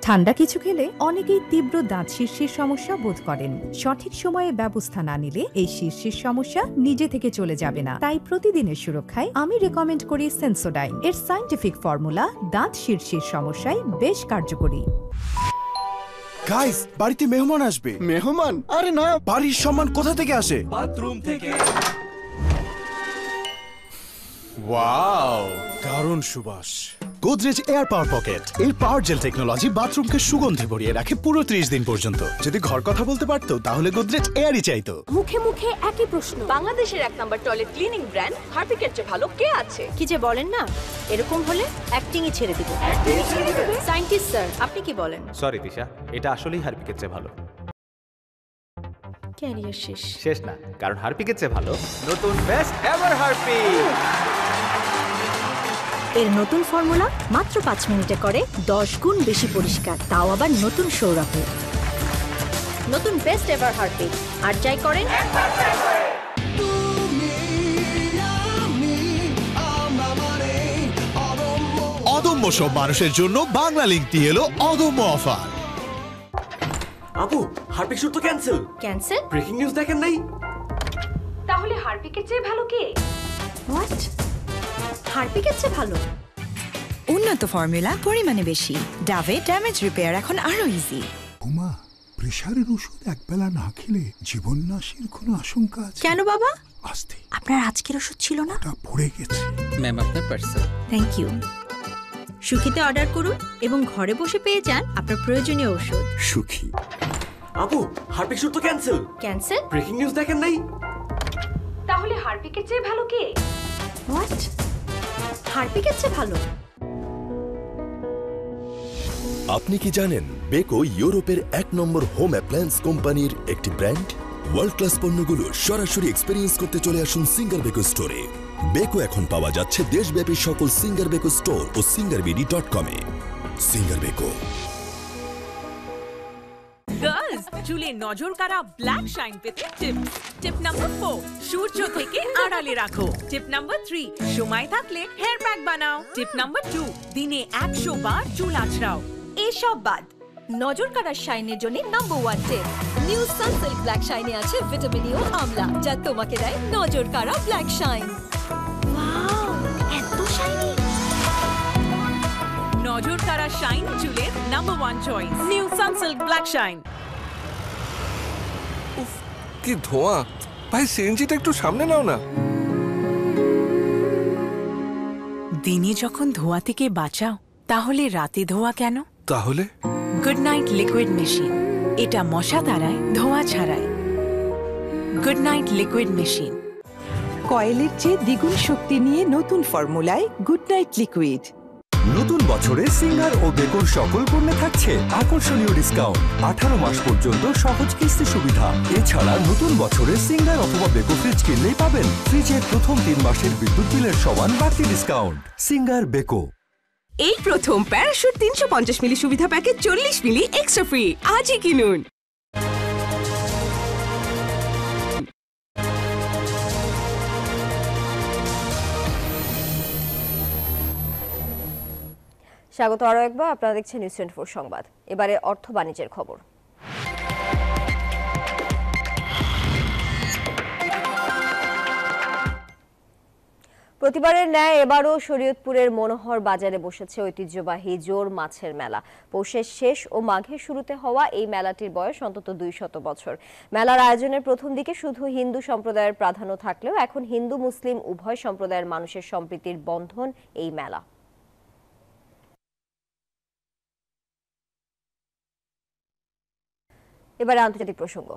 ঠান্ডা কিছু খেলে অনেকেই তীব্র দাঁত শীর্ষের সমস্যা বোধ করেন। সঠিক সময়ে ব্যবস্থা না নিলে এই শীর্ষের সমস্যা নিজে থেকে চলে যাবে না। তাই প্রতিদিনের সুরক্ষায় আমি রেকমেন্ড করি সেন্সোডাইন। এর সায়েন্টিফিক ফর্মুলা দাঁত শীর্ষের সমস্যায় বেশ কার্যকরী। গাইস, বাড়িতে মেহমান আসবে। মেহমান? আরে না, বাড়ির সম্মান কোথা থেকে আসে? বাথরুম থেকে। ওয়াও, দারুণ সুবাস। গোদরেজ এয়ার পাওয়ার পকেট এর পাওয়ার জেল টেকনোলজি বাথরুমকে সুগন্ধে ভরিয়ে রাখে পুরো 30 দিন পর্যন্ত। যদি ঘর কথা বলতে পারতো তাহলে গোদরেজ এয়ারই চাইতো। মুখে মুখে একই প্রশ্ন। বাংলাদেশের 1 নম্বর টয়লেট ক্লিনিং ব্র্যান্ড হারপিকের চেয়ে ভালো কে আছে? কি যে বলেন না, এরকম হলে অ্যাক্টিংই ছেড়ে দিব। সায়েন্টিস্ট স্যার, আপনি কি বলেন? সরি তিশা, এটা আসলেই হারপিকের চেয়ে ভালো। ক্যারিয়ার শেষ। শেষ না, কারণ হারপিকের চেয়ে ভালো নতুন বেস্ট এভার হারপিক। এর নতুন ফর্মুলা মাত্র 5 মিনিটে করে 10 গুণ বেশি পরিষ্কার, তাও আবার নতুন সৌরভে। নতুন বেস্ট এভার হারপিক, আর যাই করেন অদম্য সব মানুষের জন্য বাংলা লিংকটি এলো অদম্য অফার। আপু, হারপিক শুট তো ক্যান্সেল। ক্যান্সেল? ব্রেকিং নিউজ দেখেন নাই? তাহলে হারপিকের চেয়ে ভালো কে? হোয়াট হারপিকের চেয়ে ভালো? উন্নত ফর্মুলা, পরিমাণে বেশি। ডাভে ড্যামেজ রিপেয়ার এখন আরো ইজি। উমা, প্রেসারের ওষুধ একবেলা না খেলে জীবন নাশের কোনো আশঙ্কা আছে? কেন বাবা? আস্তে। আপনার আজকের ওষুধ ছিল না? ওটা পড়ে গেছে। ম্যাম, আপনার পার্সেল। Thank you. সুখিতে অর্ডার করুন এবং ঘরে বসে পেয়ে যান আপনার প্রয়োজনীয় ওষুধ। সুখী। আপু, হারপিক শুট তো ক্যান্সেল। ক্যান্সেল? ব্রেকিং নিউজ দেখেন নাই? তাহলে হারপিকের চেয়ে ভালো কে? হোয়াট হারপিকের চেয়ে ভালো? আপনি কি জানেন বেকো ইউরোপের 1 নম্বর হোম অ্যাপ্লায়েন্স কোম্পানির একটি ব্র্যান্ড? ওয়ার্ল্ড ক্লাস পণ্যগুলো সরাসরি এক্সপেরিয়েন্স করতে চলে আসুন সিঙ্গার বেকো স্টোরে। বেকো এখন পাওয়া যাচ্ছে দেশব্যাপী সকল সিঙ্গার বেকো স্টোর ও singarbeedi.com-এ। Singer Beko. গার্লস, চুলে নজর কাড়া ব্ল্যাক শাইন পেতে টিপ নাম্বার 4, সূর্য থেকে আড়ালে রাখো। টিপ নাম্বার 3, সময় থাকলে হেয়ার প্যাক বানাও। টিপ নাম্বার 2, দিনে 100 বার চুল আঁচড়াও। এসব বাদ, নজর কাড়া শাইনের জন্য নাম্বার 1 টিপ, নিউ সানসিল্ক ব্ল্যাক শাইনে আছে ভিটামিন ই ও আমলা, যা তোমাকে দেয় নজর কাড়া ব্ল্যাক শাইন। ওয়াও, এত শাইনি! নজর কাড়া শাইন চুলের number 1 choice, new Sunsilk black shine. উফ, কি ধোঁয়া! ভাই, সিএনজিটা একটু সামনে নাও না। দিনে যখন ধোঁয়া থেকে বাঁচাও, তাহলে রাতে ধোঁয়া কেন? তাহলে গুড নাইট লিকুইড মেশিন, এটা মশা তাড়ায়, ধোঁয়া ছাড়ায়। Good night liquid machine. কয়েলের চেয়ে দ্বিগুণ শক্তি নিয়ে নতুন ফর্মুলায় গুড নাইট লিকুইড। নতুন বছরে সিঙ্গার ও বেকোর সকল পণ্যে থাকছে আকর্ষণীয় ডিসকাউন্ট। 18 মাস পর্যন্ত সহজ কিস্তি সুবিধা। এছাড়া নতুন বছরে সিঙ্গার অথবা বেকো ফ্রিজ কিনলেই পাবেন ফ্রিজের প্রথম 3 মাসের বিদ্যুৎ বিলের সমান বাড়তি ডিসকাউন্ট। Singer Beko. এই প্রথম প্যারাশুট 350 মিলি সুবিধা প্যাকেজ 40 মিলি এক্সট্রা ফ্রি। আজই কিনুন। স্বাগত আরও একবার, আপনারা দেখছেন নিউজ 24 সংবাদ। এবারে অর্থ বাণিজ্যের খবর। প্রতিবারের ন্যায় এবারও শরীয়তপুরের মনোহর বাজারে বসেছে ঐতিহ্যবাহী জোর মাছের মেলা। পৌষের শেষ ও মাঘের শুরুতে হওয়া এই মেলাটির বয়স অন্তত 200 বছর। মেলার আয়োজনের প্রথম দিকে শুধু হিন্দু সম্প্রদায়ের প্রাধান্য থাকলেও এখন হিন্দু মুসলিম উভয় সম্প্রদায়ের মানুষের সম্প্রীতির বন্ধন এই মেলা। এবারে আন্তর্জাতিক প্রসঙ্গ।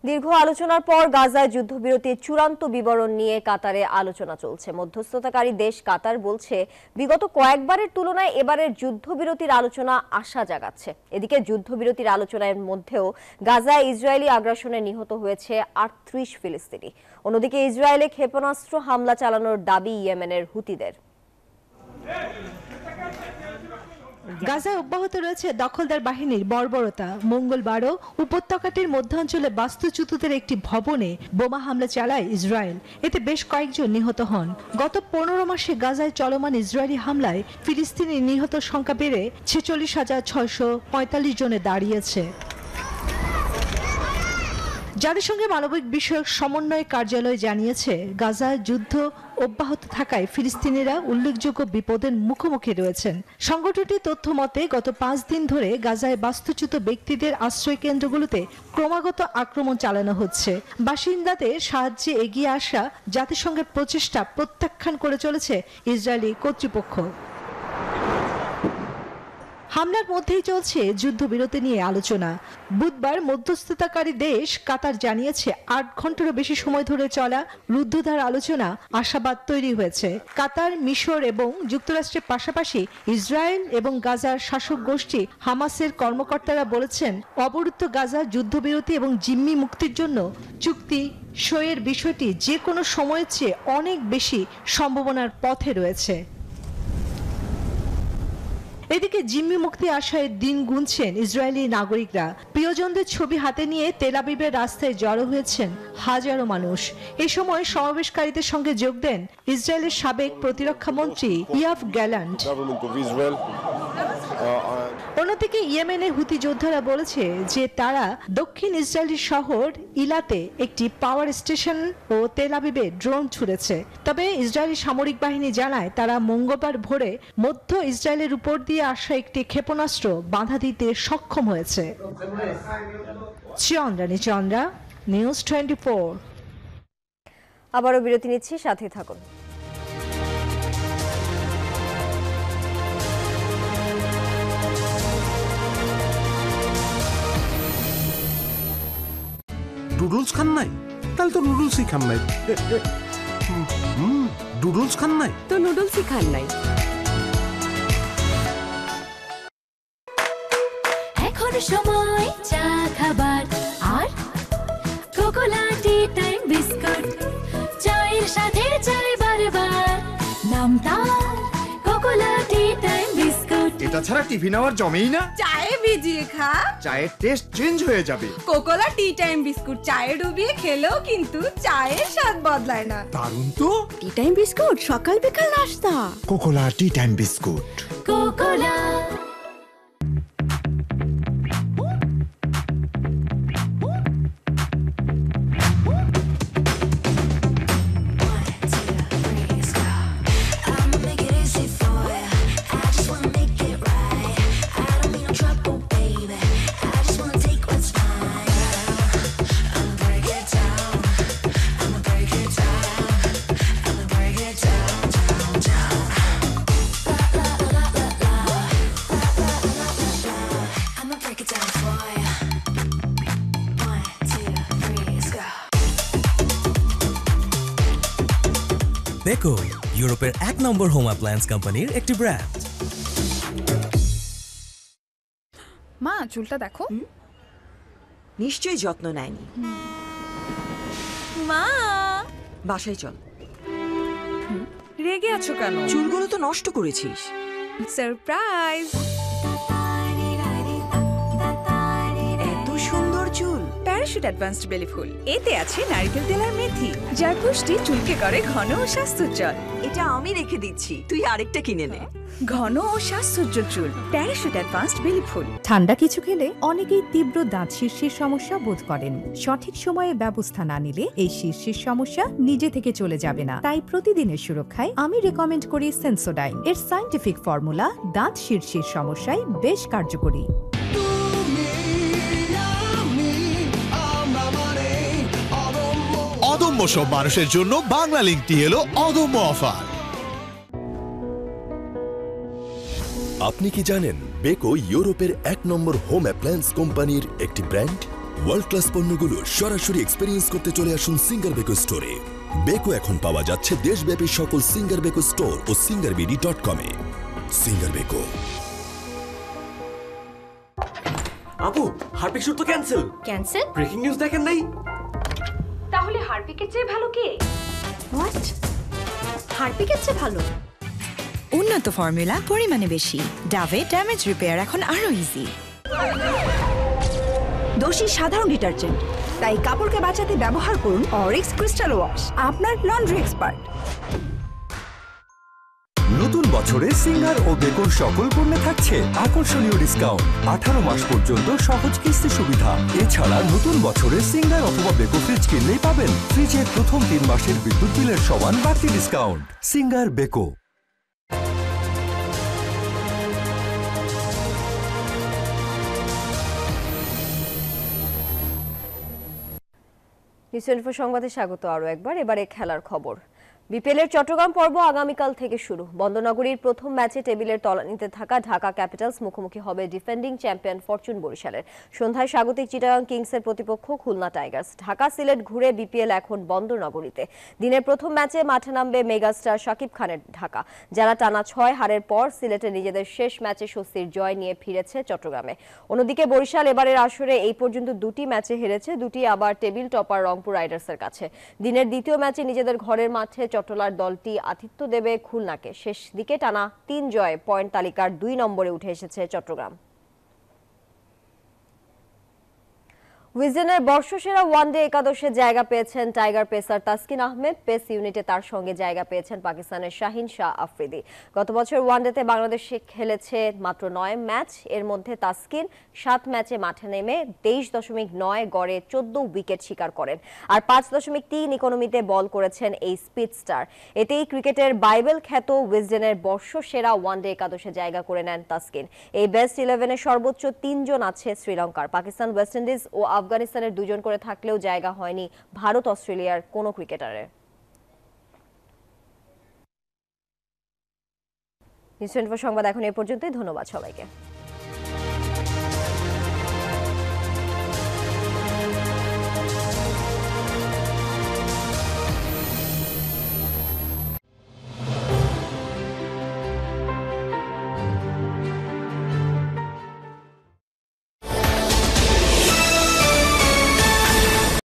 দীর্ঘ আলোচনার পর গাজায় যুদ্ধবিরতির চূড়ান্ত বিবরণ নিয়ে কাতারে আলোচনা চলছে। মধ্যস্থতাকারী দেশ কাতার বলছে, বিগত কয়েকবারের তুলনায় এবারের যুদ্ধবিরতির আলোচনা আশা জাগাচ্ছে। এদিকে যুদ্ধবিরতির আলোচনার মধ্যেও গাজায় ইসরায়েলি আগ্রাসনে নিহত হয়েছে 38 ফিলিস্তিনি। অন্যদিকে ইসরায়েলে ক্ষেপণাস্ত্র হামলা চালানোর দাবি ইয়েমেনের হুতিদের। গাজায় অব্যাহত রয়েছে দখলদার বাহিনীর বর্বরতা। মঙ্গলবারও উপত্যকাটির মধ্যাঞ্চলে বাস্তুচ্যুতদের একটি ভবনে বোমা হামলা চালায় ইসরায়েল। এতে বেশ কয়েকজন নিহত হন। গত 15 মাসে গাজায় চলমান ইসরায়েলি হামলায় ফিলিস্তিনি নিহত সংখ্যা বেড়ে 46,645 জনে দাঁড়িয়েছে। জাতিসংঘের মানবিক বিষয়ক সমন্বয় কার্যালয় জানিয়েছে, গাজায় যুদ্ধ অব্যাহত থাকায় ফিলিস্তিনিরা উল্লেখযোগ্য বিপদের মুখোমুখি রয়েছেন। সংগঠনটির তথ্য মতে গত 5 দিন ধরে গাজায় বাস্তুচ্যুত ব্যক্তিদের আশ্রয় কেন্দ্রগুলোতে ক্রমাগত আক্রমণ চালানো হচ্ছে। বাসিন্দাদের সাহায্যে এগিয়ে আসা জাতিসংঘের প্রচেষ্টা প্রত্যাখ্যান করে চলেছে ইসরায়েলি কর্তৃপক্ষ। হামলার মধ্যেই চলছে যুদ্ধবিরতি নিয়ে আলোচনা। বুধবার মধ্যস্থতাকারী দেশ কাতার জানিয়েছে 8 ঘন্টারও বেশি সময় ধরে চলা রুদ্ধদ্বার আলোচনা আশাবাদ তৈরি হয়েছে। কাতার, মিশর এবং যুক্তরাষ্ট্রের পাশাপাশি ইসরায়েল এবং গাজার শাসক গোষ্ঠী হামাসের কর্মকর্তারা বলেছেন, অবরুদ্ধ গাজা যুদ্ধবিরতি এবং জিম্মি মুক্তির জন্য চুক্তি সইয়ের বিষয়টি যে কোনো সময়ের চেয়ে অনেক বেশি সম্ভাবনার পথে রয়েছে। এদিকে জিম্মি মুক্তি আশায় দিন গুনছেন ইসরায়েলি নাগরিকরা। প্রিয়জনদের ছবি হাতে নিয়ে তেল আবিবের রাস্তায় জড়ো হয়েছেন হাজারো মানুষ। এই সময় সমাবেশকারীদের সঙ্গে যোগ দেন ইসরায়েলের সাবেক প্রতিরক্ষা মন্ত্রী ইয়াভ গ্যালান্ট। অন্যদিকে ইয়েমেনের হুতি যোদ্ধারা বলেছে যে তারা দক্ষিণ ইসরায়েলি শহর ইলাতে একটি পাওয়ার স্টেশন ও তেল আবিবে ড্রোন ছুড়েছে। তবে ইসরায়েলি সামরিক বাহিনী জানায় তারা মঙ্গলবার ভোরে মধ্য ইসরায়েলের উপর দিয়ে আসা একটি ক্ষেপণাস্ত্র বাধা দিতে সক্ষম হয়েছে। চন্দ্রা, নিউজ 24। আবারও বিরতি নিচ্ছি, সাথে থাকুন। নুডলস খান নাই? তাহলে তো নুডলসই খান নাই। নুডলস খান নাই তো নুডলসই খান নাই। এখন সময় চা খাবার আর কোকোলা টি টাইম বিস্কুট, চায়ের সাথে চাই বারবার, নাম তার কোকোলা টি টাইম বিস্কুট। এটা ছাড়া টিফিন আওয়ার জমেই না। চায়ে ভিজিয়ে খা, চায়ের টেস্ট চেঞ্জ হয়ে যাবে। কোকোলা টি টাইম বিস্কুট চায়ে ডুবিয়ে খেলেও কিন্তু চায়ের স্বাদ বদলায় না। দারুণ তো। টি টাইম বিস্কুট সকাল বিকাল নাস্তা। Kokola tea time biscuit. Kokola. Beko ইউরোপের 1 নম্বর হোম অ্যাপ্লায়েন্স কোম্পানির একটি ব্র্যান্ড। মা, চুলটা দেখো। নিশ্চয়ই যত্ন নেয়নি। মা, বাসায় চল। রেগে আছো কেন? চুলগুলো তো নষ্ট করেছিস। সারপ্রাইজ। এত সুন্দর চুল। প্যারাশুট অ্যাডভান্সড বেলি ফুল, এতে আছে নারকেল তেল আর মেথি, যার পুষ্টি চুলকে করে ঘন ও স্বাস্থ্যোজ্জ্বল। এটা আমি রেখে দিচ্ছি, তুই আরেকটা কিনে নে। ঘন ও স্বাস্থ্যোজ্জ্বল চুল, প্যারাশুট অ্যাডভান্সড বেলি ফুল। ঠান্ডা কিছু খেলে অনেকেই তীব্র দাঁত শীর্ষের সমস্যা বোধ করেন। সঠিক সময়ে ব্যবস্থা না নিলে এই শীর্ষের সমস্যা নিজে থেকে চলে যাবে না। তাই প্রতিদিনের সুরক্ষায় আমি রেকমেন্ড করি সেন্সোডাইন। এর সায়েন্টিফিক ফর্মুলা দাঁত শীর্ষের সমস্যায় বেশ কার্যকরী। অদম্য সব মানুষের জন্য বাংলা লিংকটি এলো অদম্য অফার। আপনি কি জানেন বেকো ইউরোপের 1 নম্বর হোম অ্যাপ্লায়েন্স কোম্পানির একটি ব্র্যান্ড? ওয়ার্ল্ড ক্লাস পণ্যগুলো সরাসরি এক্সপেরিয়েন্স করতে চলে আসুন সিঙ্গার বেকো স্টোরে। বেকো এখন পাওয়া যাচ্ছে দেশব্যাপী সকল সিঙ্গার বেকো স্টোর ও singarBD.com-এ। Singer Beko. আপু, হারপিক শুট তো ক্যান্সেল। ক্যান্সেল? ব্রেকিং নিউজ দেখেন নাই? তাহলে হারপিকের চেয়ে ভালো কে? হোয়াট? হারপিকের চেয়ে ভালো? উন্নত ফর্মুলা, পরিমাণে বেশি। ডাভে ড্যামেজ রিপেয়ার এখন আরো ইজি। দোষী সাধারণ ডিটারজেন্ট, তাই কাপড়কে বাঁচাতে ব্যবহার করুন অরিক্স ক্রিস্টাল ওয়াশ, আপনার লন্ড্রি এক্সপার্ট। নতুন বছরে সিঙ্গার ও বেকোর সকল পণ্যে থাকছে আকর্ষণীয় ডিসকাউন্ট। 18 মাস পর্যন্ত সহজ কিস্তি সুবিধা। এছাড়া নতুন বছরে সিঙ্গার অথবা বেকো ফ্রিজ কিনলেই পাবেন ফ্রিজের প্রথম 3 মাসের বিদ্যুৎ বিলের সমান বাড়তি ডিসকাউন্ট। Singer Beko. নিউজ 24 সংবাদে স্বাগত আরও একবার। এবারে খেলার খবর। বিপিএলের চট্টগ্রাম পর্ব আগামীকাল থেকে শুরু। বন্দরনগরীর প্রথম ম্যাচে টেবিলের তলানিতে থাকা ঢাকা ক্যাপিটালস মুখোমুখি হবে ডিফেন্ডিং চ্যাম্পিয়ন ফরচুন বরিশালের। সন্ধ্যায় স্বাগতিক চিটাগাং কিংসের প্রতিপক্ষ খুলনা টাইগার্স। ঢাকা সিলেট ঘুরে বিপিএল এখন বন্দরনগরীতে। দিনের প্রথম ম্যাচে মাঠে নামবে মেগাস্টার শাকিব খানের ঢাকা, যারা টানা 6 হারের পর সিলেটে নিজেদের শেষ ম্যাচে স্বস্তির জয় নিয়ে ফিরেছে চট্টগ্রামে। অন্যদিকে বরিশাল এবারের আসরে এই পর্যন্ত 2টি ম্যাচে হেরেছে, 2টি আবার টেবিল টপার রংপুর রাইডার্সের কাছে। দিনের দ্বিতীয় ম্যাচে নিজেদের ঘরের মাঠে চট্টলার দলটি আতিথ্য দেবে খুলনাকে। শেষ দিকে টানা 3 জয়ে পয়েন্ট তালিকার 2 নম্বরে উঠে এসেছে চট্টগ্রাম। উইজডেনের বর্ষসেরা ওয়ানডে একাদশে জায়গা পেয়েছেন tiger pacer Taskin Ahmed. Pace ইউনিটে তার সঙ্গে জায়গা পেয়েছেন পাকিস্তানের শাহিন শাহ আফ্রিদি। গত বছর ওয়ানডেতে বাংলাদেশে খেলেছে মাত্র 9 ম্যাচ। এর মধ্যে তাসকিন 7 ম্যাচে মাঠে নেমে 23.9 গড়ে 14 উইকেট শিকার করেন, আর 5.3 ইকোনমিতে বল করেছেন এই স্পিড স্টার। এতেই ক্রিকেটের বাইবেল খ্যাত উইজডেনের বর্ষসেরা ওয়ানডে একাদশে জায়গা করে নেন তাসকিন। এই বেস্ট 11-এ সর্বোচ্চ 3 জন আছে শ্রীলঙ্কার। পাকিস্তান, ওয়েস্ট ইন্ডিজ ও আফগানিস্তানের 2 জন করে থাকলেও জায়গা হয়নি ভারত, অস্ট্রেলিয়ার কোনো ক্রিকেটারের। নিউজ 24 সংবাদ এখন এই পর্যন্তই। ধন্যবাদ সবাইকে।